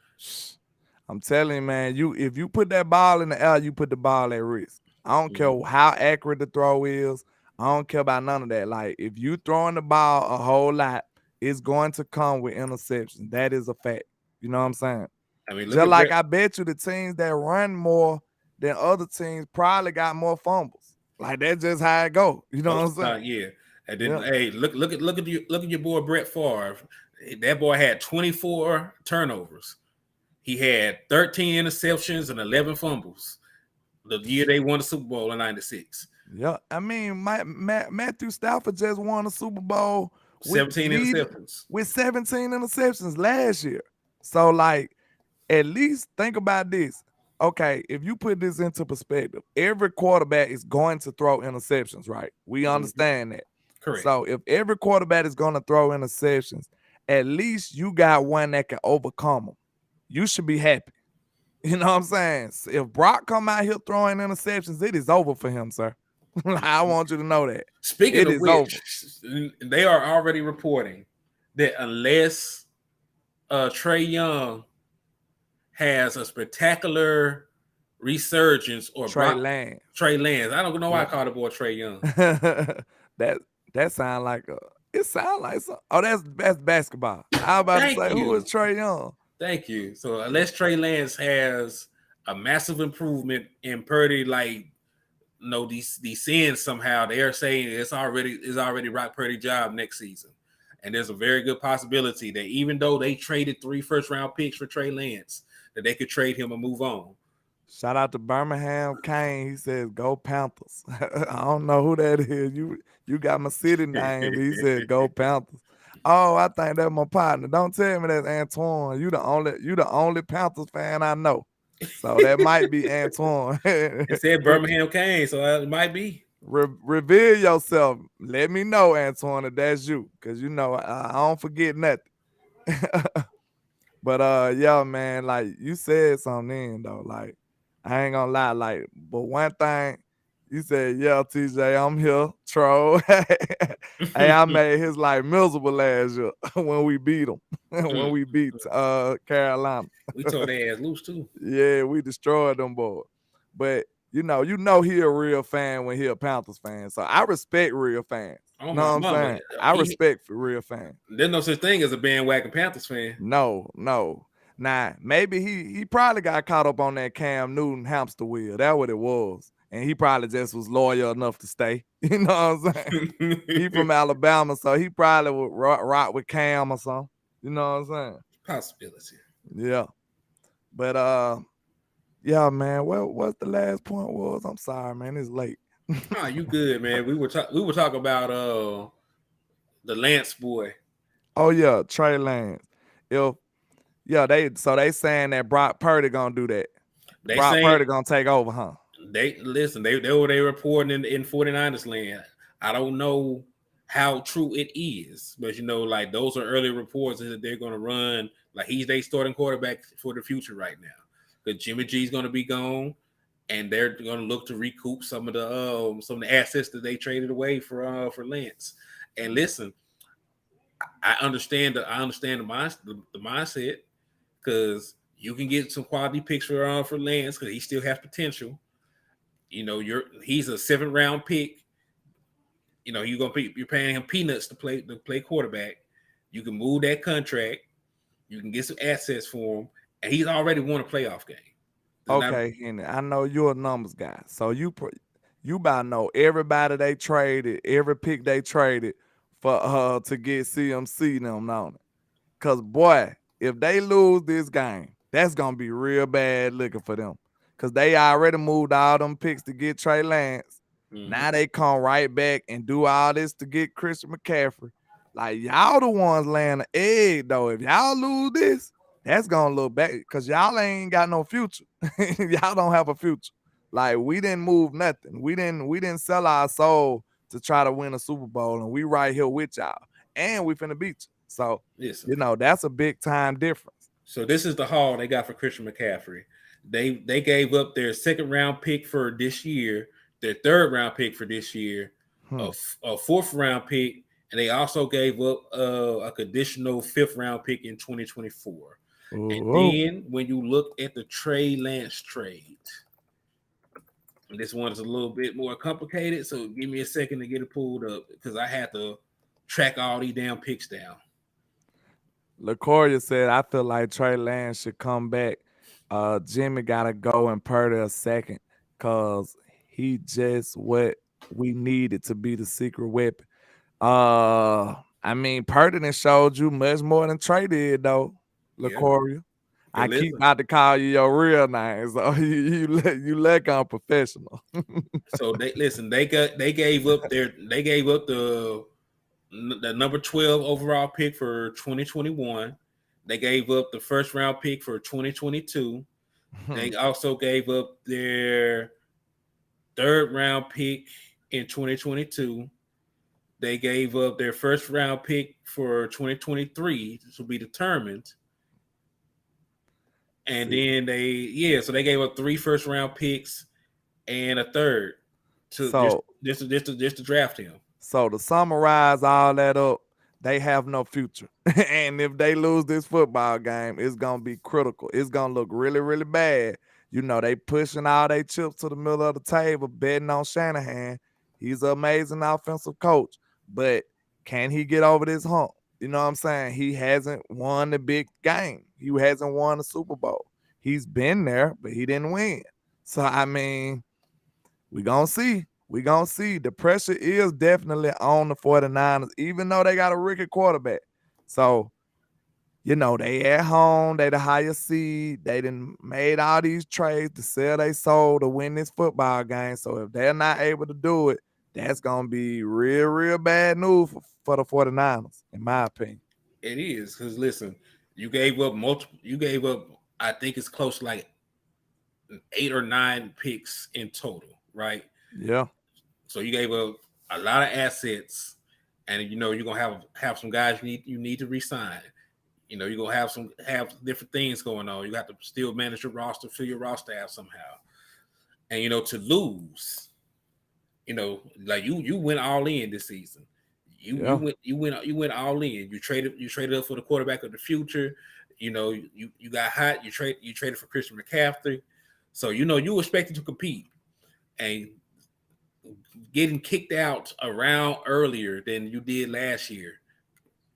I'm telling you, man, if you put that ball in the air, you put the ball at risk. I don't care how accurate the throw is. I don't care about none of that. Like, if you throwing the ball a whole lot, it's going to come with interceptions. That is a fact. You know what I'm saying? I mean, just like I bet you the teams that run more than other teams probably got more fumbles. Like that's just how it go. You know what I'm saying? Yeah. And then hey, look at your boy Brett Favre. That boy had 24 turnovers. He had 13 interceptions and 11 fumbles. The year they won the Super Bowl in '96. Yeah, I mean, Matthew Stafford just won a Super Bowl 17 interceptions with 17 interceptions last year. So like, at least think about this. Okay, if you put this into perspective, every quarterback is going to throw interceptions, right? We understand that. Correct. So if every quarterback is going to throw interceptions, at least you got one that can overcome them. You should be happy. You know what I'm saying? If Brock come out here throwing interceptions, it is over for him, sir. I want you to know that. Speaking of which, they are already reporting that unless Trey Young has a spectacular resurgence or Trey Lance. I don't know why I call the boy Trey Young. that sound like it sound like some, that's basketball. I was about to say, who is Trey Young? Thank you. So unless Trey Lance has a massive improvement in Purdy, like these sins somehow, they are saying it's already Brock Purdy's job next season. And there's a very good possibility that even though they traded 3 first-round picks for Trey Lance, that they could trade him and move on. Shout out to Birmingham Kane. He says, "Go Panthers." I don't know who that is. You got my city name. He said, "Go Panthers." Oh, I think that's my partner. Don't tell me that's Antoine. You the only Panthers fan I know. So that might be Antoine. It said Birmingham Kane, so it might be. Reveal yourself. Let me know, Antoine, if that's you, because I don't forget nothing. But yeah, man, like you said something though. Like I ain't gonna lie, like, but one thing you said, yeah, TJ, I'm here, troll. Hey, I made his life miserable last year when we beat him. When we beat Carolina. We tore their ass loose too. Yeah, we destroyed them boys. But you know he a real fan when he a Panthers fan. So I respect real fans. Oh, you know what I'm saying? I respect for real fans. There's no such thing as a bandwagon Panthers fan. No. Nah, maybe he probably got caught up on that Cam Newton hamster wheel. That's what it was. and he probably just was loyal enough to stay. You know what I'm saying? He from Alabama, so he probably would rock with Cam or something. You know what I'm saying? Possibility. Yeah. But yeah, man. What's the last point was? I'm sorry, man. It's late. Ah, you good, man. We were talking about the Lance boy. Oh yeah, Trey Lance. If they saying that Brock Purdy gonna do that. They Brock saying Purdy gonna take over, huh? they listen, they reporting in 49ers land. I don't know how true it is, but like those are early reports that they're gonna run like he's they starting quarterback for the future right now. Because Jimmy G's gonna be gone, and they're gonna look to recoup some of the assets that they traded away for Lance. And listen, I understand the mindset because you can get some quality picks for Lance because he still has potential. He's a 7th round pick. You're paying him peanuts to play quarterback. You can move that contract. You can get some assets for him, and he's already won a playoff game. Not, Okay, Henry. I know you're a numbers guy, so you about to know everybody they traded, every pick they traded for to get CMC them on it. Cause boy, if they lose this game, that's gonna be real bad looking for them. Cause they already moved all them picks to get Trey Lance. mhm. Now they come right back and do all this to get Christian McCaffrey. Like y'all the ones laying the egg though. If y'all lose this, that's gonna look bad because y'all ain't got no future. Y'all don't have a future. Like we didn't move nothing. We didn't sell our soul to try to win a Super Bowl, and we right here with y'all, and we finna beat you. So Listen. that's a big time difference. So this is the haul they got for Christian McCaffrey. They gave up their 2nd round pick for this year, their 3rd round pick for this year, Hmm. a 4th round pick, and they also gave up a conditional 5th round pick in 2024. And Ooh. then when you look at the Trey Lance trade, this one is a little bit more complicated. So give me a second to get it pulled up because I had to track all these damn picks down. LaCoria said, I feel like Trey Lance should come back. Jimmy gotta go and Purdy a second because he just what we needed to be the secret weapon. I mean, Purdy done showed you much more than Trey did, though, Yeah. LaCoria. Cause I keep listen, about to call you your real name, so you look unprofessional. so they gave up the number 12 overall pick for 2021. They gave up the 1st round pick for 2022. They also gave up their 3rd round pick in 2022. They gave up their 1st round pick for 2023 to be determined. And See, then so they gave up 3 1st round picks and a third to so just to draft him. So to summarize all that up, they have no future. And if they lose this football game, it's gonna be critical. It's gonna look really, really bad. They pushing all their chips to the middle of the table, betting on Shanahan. He's an amazing offensive coach, but can he get over this hump? You know what I'm saying? He hasn't won the big game. He hasn't won the Super Bowl. He's been there, but he didn't win. So I mean, we gonna see. We gonna see. The pressure is definitely on the 49ers, even though they got a rookie quarterback. So, they at home, they the highest seed. They done made all these trades to sell their soul to win this football game. So if they're not able to do it, that's gonna be real, real bad news for the 49ers, in my opinion. It is because listen, you gave up multiple. You gave up. I think it's close to like 8 or 9 picks in total, right? Yeah. So you gave up a lot of assets, and you're gonna have some guys you need to resign. You're gonna have different things going on. You have to still manage your roster, fill your roster out somehow, and to lose. Like you went all in this season. You Yeah. went all in. You traded up for the quarterback of the future. You got hot. You traded for Christian McCaffrey. So you were expected to compete, and getting kicked out around earlier than you did last year.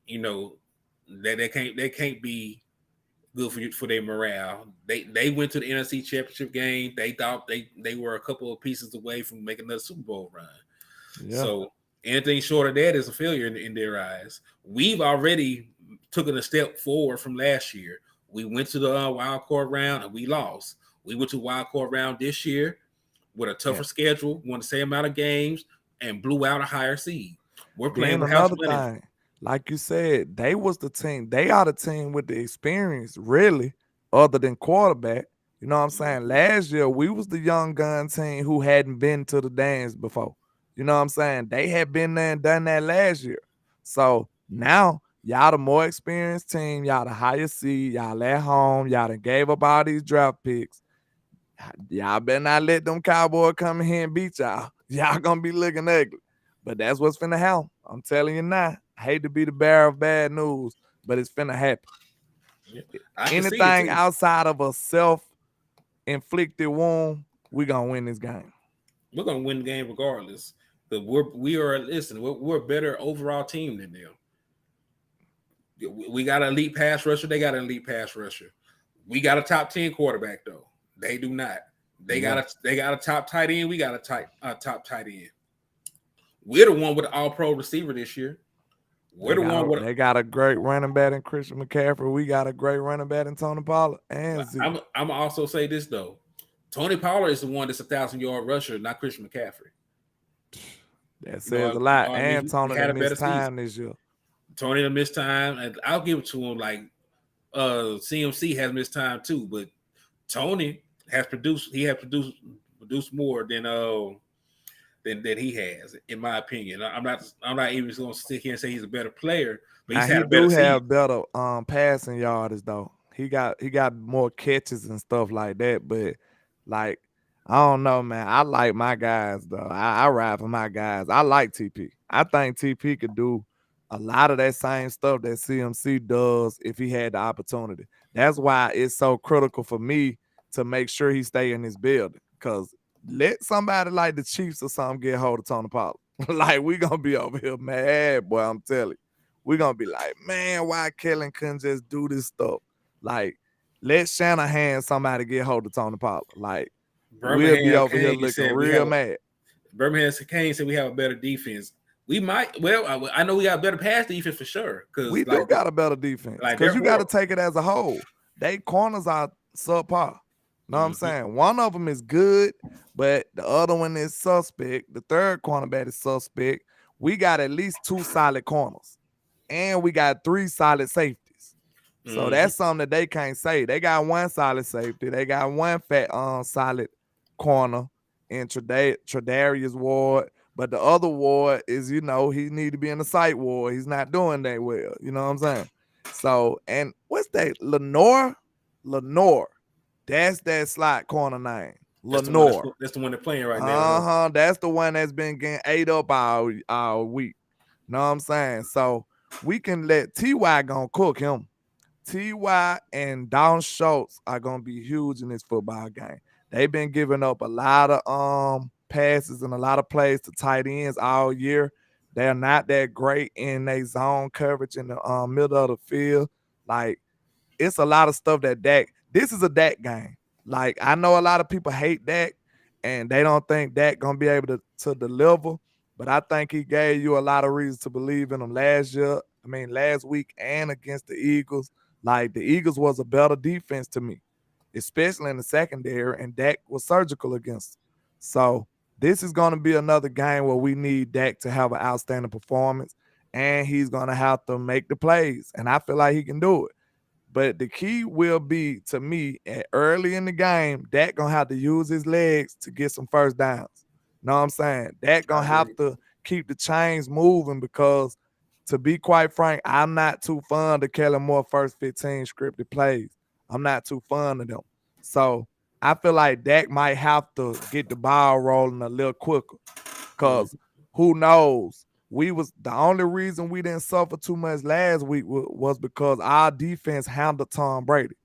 That they can't be good for their morale. They went to the NFC Championship game. They thought they were a couple of pieces away from making another Super Bowl run. Yeah. So anything short of that is a failure in their eyes. We've already taken a step forward from last year. We went to the wild card round and we lost. We went to wild card round this year with a tougher And schedule, won the same amount of games, and blew out a higher seed. We're playing then with house another money. thing, like you said, they was the team. They are the team with the experience, really, other than quarterback. You know what I'm saying? Last year, we was the young gun team who hadn't been to the dance before. You know what I'm saying? They had been there and done that last year. So now, y'all the more experienced team, y'all the higher seed, y'all at home, y'all done gave up all these draft picks. Y'all better not let them Cowboys come in here and beat y'all. Y'all gonna be looking ugly. But that's what's finna happen. I'm telling you now. I hate to be the bearer of bad news, but it's finna happen. Yeah, I can see it Anything too. outside of a self-inflicted wound, we gonna win this game. We're gonna win the game regardless. But we're a better overall team than them. We got an elite pass rusher. They got an elite pass rusher. We got a top 10 quarterback though. They do not. Yeah. They got a top tight end. We got a top tight end. We're the one with the all pro receiver this year. We're the one with. They got a great running back in Christian McCaffrey. We got a great running back in Tony Pollard and Zeke. I'm also say this though. Tony Pollard is the one that's 1,000-yard rusher, not Christian McCaffrey. That says a lot. And Tony had a better missed time season. this year. Tony missed time, and I'll give it to him. Like CMC has missed time too, but Tony has produced. He has produced more than he has, in my opinion. I'm not even going to sit here and say he's a better player, but he's had a better season. Have better passing yards though. He got more catches and stuff like that. But like, I don't know, man. I like my guys though. I ride for my guys. I like TP. I think TP could do a lot of that same stuff that CMC does if he had the opportunity. That's why it's so critical for me to make sure he stay in his building. Because let somebody like the Chiefs or something get hold of Tony Pollard. Like, we gonna be over here mad, boy. I'm telling you. We're gonna be like, man, why Kellen couldn't just do this stuff? Like, let Shanahan somebody get hold of Tony Pollard. Like, we'll be over here looking real mad. Birmingham Kane said we have a better defense. We might. Well, I know we got a better pass defense for sure. Because we do got a better defense. Because you got to take it as a whole. They corners are subpar. Know what I'm saying? One of them is good, but the other one is suspect. The third cornerback is suspect. We got at least 2 solid corners, and we got 3 solid safeties. So that's something that they can't say. They got 1 solid safety. They got 1 fat solid corner in Tredarius Ward. But the other Ward is, he need to be in the sight ward. He's not doing that well. You know what I'm saying? So, and what's that? Lenore? That's that slot corner name. Lenore. That's the one they're playing right now. That's the one that's been getting ate up all week. Know what I'm saying? So we can let T.Y. gonna cook him. T.Y. and Dalton Schultz are gonna be huge in this football game. They've been giving up a lot of passes and a lot of plays to tight ends all year. They're not that great in their zone coverage in the middle of the field. Like, it's a lot of stuff that this is a Dak game. Like, I know a lot of people hate Dak and they don't think Dak gonna be able to deliver, but I think he gave you a lot of reasons to believe in him last week and against the Eagles. Like, the Eagles was a better defense to me, especially in the secondary, and Dak was surgical against them. So this is going to be another game where we need Dak to have an outstanding performance, and he's going to have to make the plays, and I feel like he can do it. But the key will be, to me, early in the game, Dak going to have to use his legs to get some first downs. Know what I'm saying? Dak going to have to keep the chains moving because, to be quite frank, I'm not too fond of Kellen Moore first 15 scripted plays. I'm not too fond of them. So I feel like Dak might have to get the ball rolling a little quicker because who knows? The only reason we didn't suffer too much last week was because our defense handled Tom Brady.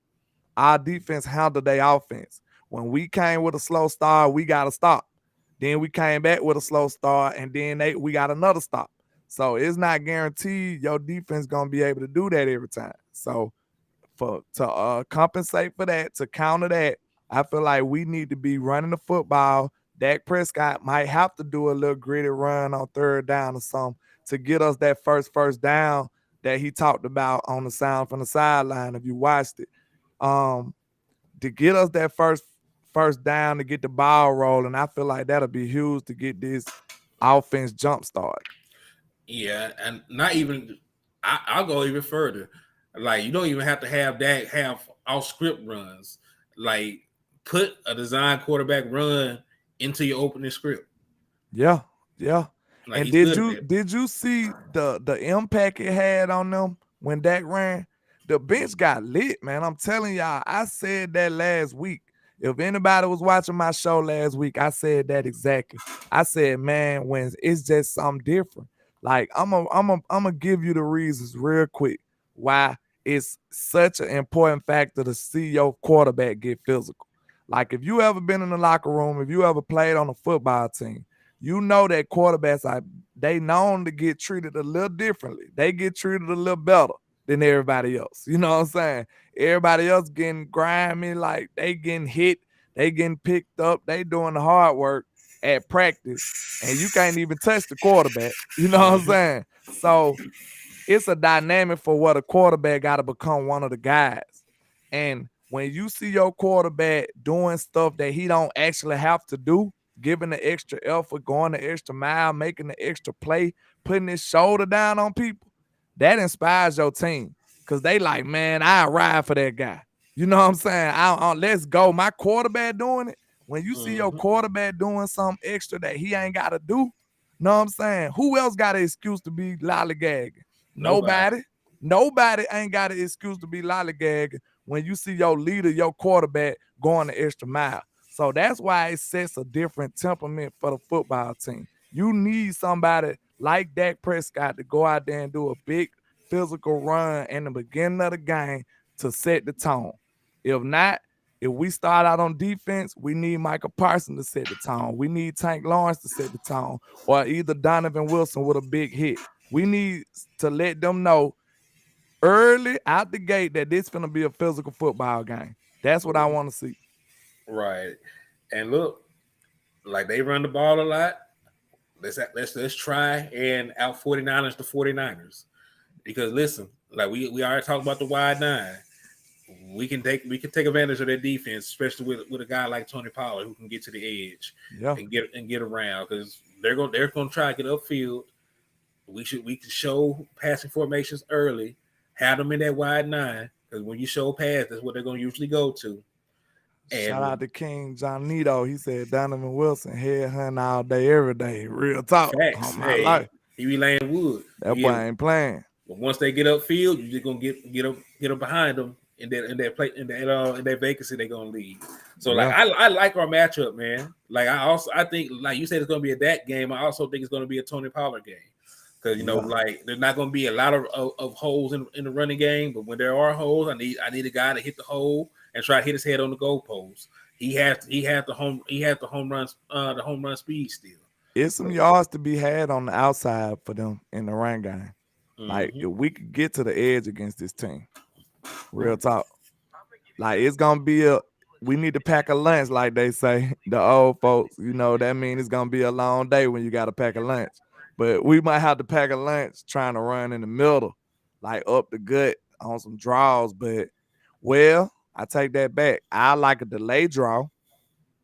Our defense handled their offense. When we came with a slow start, we got to stop. Then we came back with a slow start, and then we got another stop. So it's not guaranteed your defense going to be able to do that every time. So for to compensate for that, to counter that, I feel like we need to be running the football. Dak Prescott might have to do a little gritty run on third down or something to get us that first down that he talked about on the sound from the sideline. If you watched it, um, to get us that first down to get the ball rolling, I feel like that'll be huge to get this offense jump start. Yeah, and not even. I'll go even further. Like you don't even have to have that have off script runs. Like put a design quarterback run into your opening script. Yeah, yeah. Like And he's did good at you that. did you see the impact it had on them when Dak ran? The bench got lit, man. I'm telling y'all, I said that last week. If anybody was watching my show last week, I said that exactly. I said, man, when it's just something different. Like I'm gonna give you the reasons real quick why it's such an important factor to see your quarterback get physical. Like if you ever been in the locker room, if you ever played on a football team, you know that quarterbacks are they known to get treated a little differently. They get treated a little better than everybody else. You know what I'm saying? Everybody else getting grimy, like they getting hit, they getting picked up, they doing the hard work at practice, and you can't even touch the quarterback. You know what I'm Mhm. saying? So it's a dynamic for what a quarterback got to become one of the guys. And when you see your quarterback doing stuff that he don't actually have to do, giving the extra effort, going the extra mile, making the extra play, putting his shoulder down on people, that inspires your team. Cause they like, man, I ride for that guy. You know what I'm saying? Let's go. My quarterback doing it. When you see your Mhm. quarterback doing something extra that he ain't got to do, know what I'm saying? Who else got an excuse to be lollygagging? Nobody. Nobody. Nobody ain't got an excuse to be lollygagging when you see your leader, your quarterback going the extra mile. So that's why it sets a different temperament for the football team. You need somebody like Dak Prescott to go out there and do a big physical run in the beginning of the game to set the tone. If not, if we start out on defense, we need Michael Parsons to set the tone. We need Tank Lawrence to set the tone, or either Donovan Wilson with a big hit. We need to let them know early out the gate that this gonna be a physical football game. That's what I want to see. Right. And look, like they run the ball a lot. Let's try and out 49ers the 49ers. Because listen, like we already talked about the wide nine. We can take advantage of their defense, especially with a guy like Tony Pollard who can get to the edge Yeah, and get around because they're gonna try to get upfield. We can show passing formations early, have them in that wide nine because when you show pass, that's what they're gonna usually go to. shout And out to King John Nito. He said Donovan Wilson headhunt all day, every day. Real talk on facts, my life. hey, he be laying wood. That But boy yeah, ain't playing. but once they get upfield, you're just gonna get up behind them in that play in that vacancy they're gonna leave. So like Yeah, I like our matchup, man. Like I think like you said it's gonna be a Dak game. I also think it's gonna be a Tony Pollard game. Because yeah. like there's not going to be a lot of holes in the running game, but when there are holes, I need a guy to hit the hole and try to hit his head on the goalpost. He has the home run speed still. It's some yards to be had on the outside for them in the run game. Like Mm-hmm. if we could get to the edge against this team, real talk. Like it's gonna be a we need to pack a lunch, like they say, the old folks. You know, that means it's gonna be a long day when you gotta pack a lunch. But we might have to pack a lunch trying to run in the middle, like up the gut on some draws. But well, I take that back. I like a delay draw.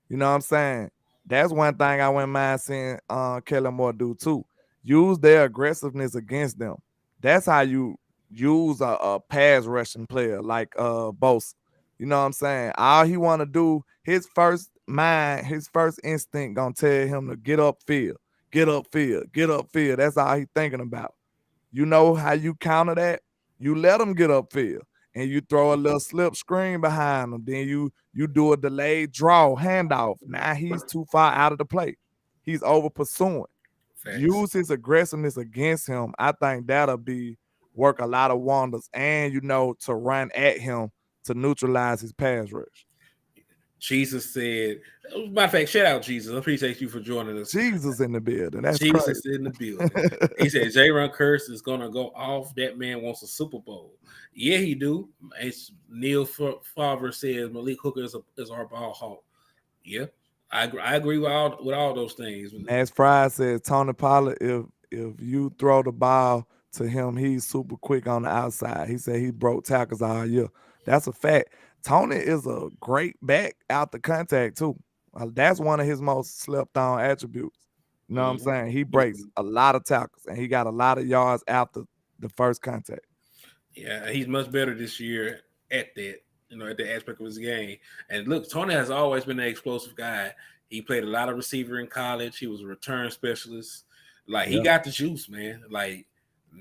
You know what I'm saying? That's one thing I wouldn't mind seeing Kellen Moore do too. Use their aggressiveness against them. That's how you use a pass rushing player like Bosa. You know what I'm saying? All he want to do, his first mind, his first instinct gonna tell him to get upfield, get upfield, get upfield. That's all he thinking about. You know how you counter that? You let them get upfield and you throw a little slip screen behind him. Then you do a delayed draw handoff. Now he's too far out of the play. He's over pursuing. Facts. Use his aggressiveness against him. I think that'll be work a lot of wonders. And to run at him to neutralize his pass rush. Jesus said, matter of fact, shout out Jesus. I appreciate you for joining us. Jesus in the building. That's crazy. Jesus in the building. He said J-Ron Curse is gonna go off. That man wants a Super Bowl. Yeah, he do. It's Neil Favre says Malik Hooker is our ball hawk. Yeah, I agree with all those things. As Fry says, Tony Pollard, if you throw the ball to him, he's super quick on the outside. He said he broke tackles all year. That's a fact. Tony is a great back out the contact too. That's one of his most slept on attributes. You know what I'm Mhm. saying? He breaks a lot of tackles and he got a lot of yards after the first contact. Yeah, he's much better this year at that. At the aspect of his game. And look, Tony has always been an explosive guy. He played a lot of receiver in college. He was a return specialist. Like he Yeah. got the juice, man. Like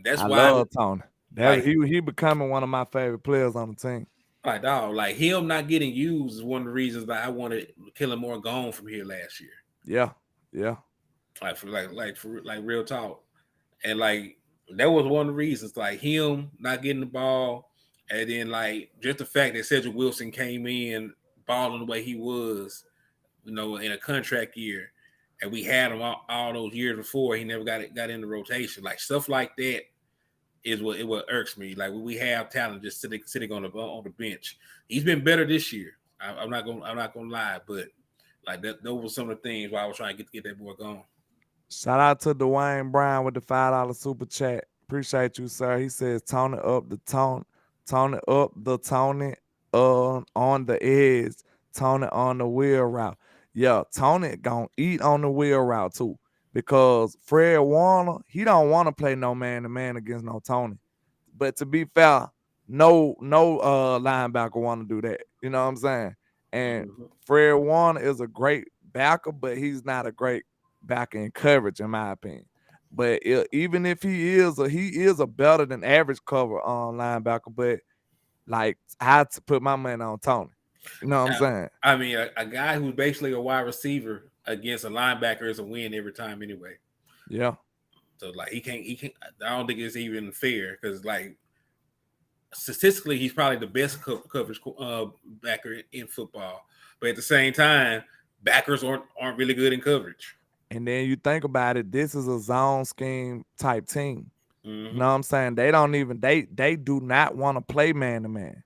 that's I why. love Tony. That Like he becoming one of my favorite players on the team. dog, like him not getting used is one of the reasons that I wanted Killer Moore gone from here last year. Yeah. Yeah. Like real talk. And like that was one of the reasons, like him not getting the ball, and then like just the fact that Cedric Wilson came in balling the way he was, in a contract year, and we had him all those years before. He never got in the rotation. Like stuff like that is what irks me. Like we have talent just sitting on the bench. He's been better this year. I'm not gonna lie, but like that those were some of the things why I was trying to get that boy going. Shout out to Dwayne Brown with the $5 super chat. Appreciate you, sir. He says Tony up the Tony on the edge, Tony on the wheel route. Yeah, Tony gonna eat on the wheel route too. Because Fred Warner, he don't want to play no man to man against no Tony. But to be fair, no linebacker want to do that. You know what I'm saying? And Mm-hmm. Fred Warner is a great backer, but he's not a great backer in coverage, in my opinion. But even if he is a better than average cover on linebacker. But like I had to put my money on Tony. You know what I'm saying? I mean, a guy who's basically a wide receiver against a linebacker is a win every time anyway. Yeah. So like he can't. I don't think it's even fair because like statistically he's probably the best coverage backer in football, but at the same time, backers aren't really good in coverage. And then you think about it, this is a zone scheme type team. You know Mm-hmm. what I'm saying? They don't even they do not want to play man to man.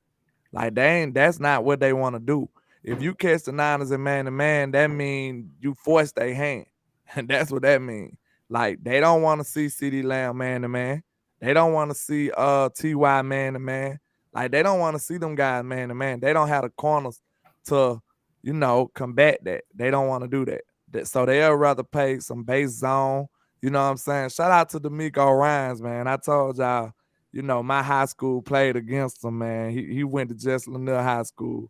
Like that's not what they want to do. If you catch the Niners in man to man, that means you force their hand. And that's what that means. Like they don't want to see CD Lamb man to man. They don't want to see TY man to man. Like they don't want to see them guys man to man. They don't have the corners to, combat that. They don't want to do that. So they'll rather play some base zone. You know what I'm saying? Shout out to D'Amico Ryans, man. I told y'all, my high school played against him, man. He went to Jess Lanier High School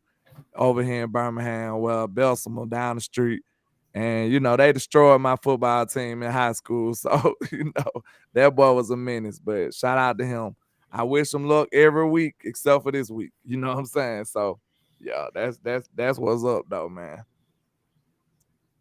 over here in Birmingham, well, Bessemer down the street. And, they destroyed my football team in high school. So, that boy was a menace. But shout out to him. I wish him luck every week except for this week. You know what I'm saying? So, yeah, that's what's up though, man.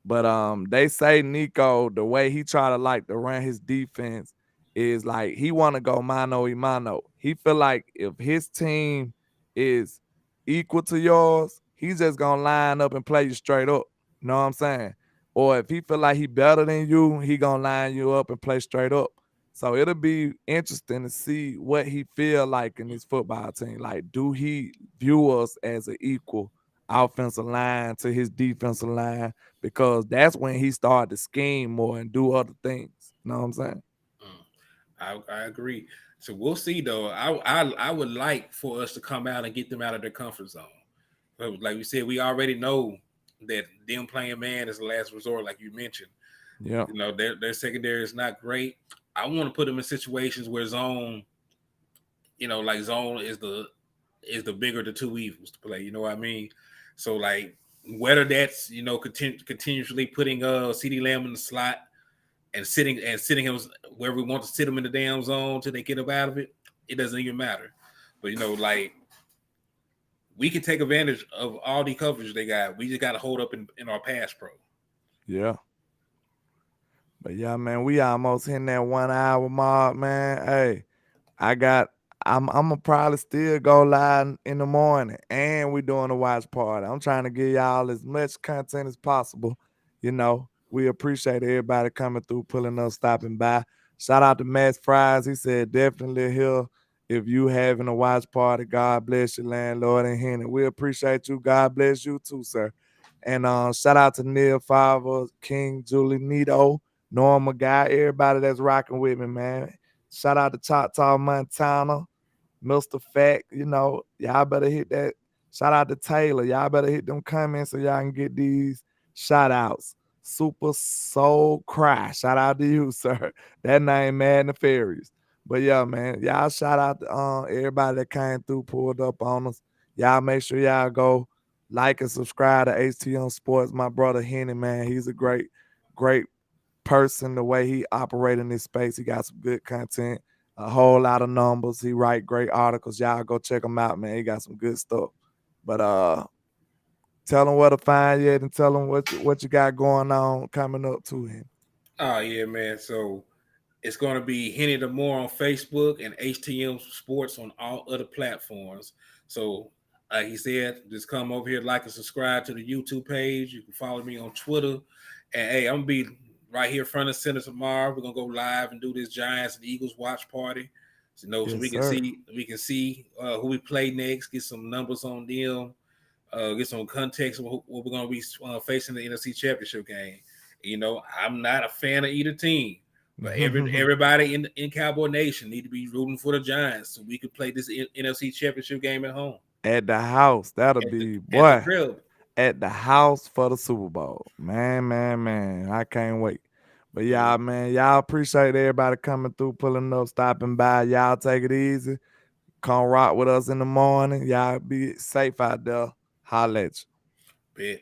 But they say Nico, the way he try to like to run his defense is like he want to go mano a mano. He feel like if his team is equal to yours, he's just gonna line up and play you straight up. You know what I'm saying? Or if he feel like he better than you, he gonna line you up and play straight up. So it'll be interesting to see what he feel like in his football team. Like, do he view us as an equal offensive line to his defensive line? Because that's when he started to scheme more and do other things. You know what I'm saying? I agree. So we'll see though. I would like for us to come out and get them out of their comfort zone. But like we said, we already know that them playing man is the last resort, like you mentioned. Yeah. Their secondary is not great. I want to put them in situations where zone, like zone is the bigger of the two evils to play. You know what I mean? So like whether that's continuously putting CD Lamb in the slot and sitting him where we want to sit him in the damn zone till they get up out of it, it doesn't even matter. But like we can take advantage of all the coverage they got. We just got to hold up in our pass pro. Yeah. But yeah, man, we almost hitting that 1 hour mark, man. Hey, I got I'm gonna probably still go live in the morning, and we doing a watch party. I'm trying to give y'all as much content as possible. We appreciate everybody coming through, pulling up, stopping by. Shout out to Max Fries. He said definitely here if you having a watch party. God bless you, landlord and Henny. We appreciate you. God bless you too, sir. And shout out to Neil Favre, King, Julie Nito, Norma Guy, everybody that's rocking with me, man. Shout out to Choctaw, Montana. Mr. Fact, y'all better hit that. Shout out to Taylor. Y'all better hit them comments so y'all can get these shout outs. Super Soul Cry. Shout out to you, sir. That name mad nefarious. But yeah, man, y'all shout out to everybody that came through, pulled up on us. Y'all make sure y'all go like and subscribe to HTM Sports. My brother Henny, man, he's a great person. The way he operate in this space, he got some good content, a whole lot of numbers. He write great articles. Y'all go check him out, man. He got some good stuff. But tell him where to find you and tell him what you got going on coming up to him. Oh yeah, man. So it's going to be Henny the More on Facebook and HTM Sports on all other platforms. So, like he said, just come over here, like and subscribe to the YouTube page. You can follow me on Twitter. And hey, I'm going to be right here front and center tomorrow. We're going to go live and do this Giants and Eagles watch party. Yes, So we can sir. see who we play next, get some numbers on them, get some context of what we're going to be facing in the NFC Championship game. I'm not a fan of either team. But everybody in Cowboy Nation need to be rooting for the Giants so we could play this NFC Championship game at home. At the house. That'll At the be, at the boy, crib. at the house for the Super Bowl. Man. I can't wait. But Yeah, y'all, man, y'all appreciate everybody coming through, pulling up, stopping by. Y'all take it easy. Come rock with us in the morning. Y'all be safe out there. Holla at you. bet.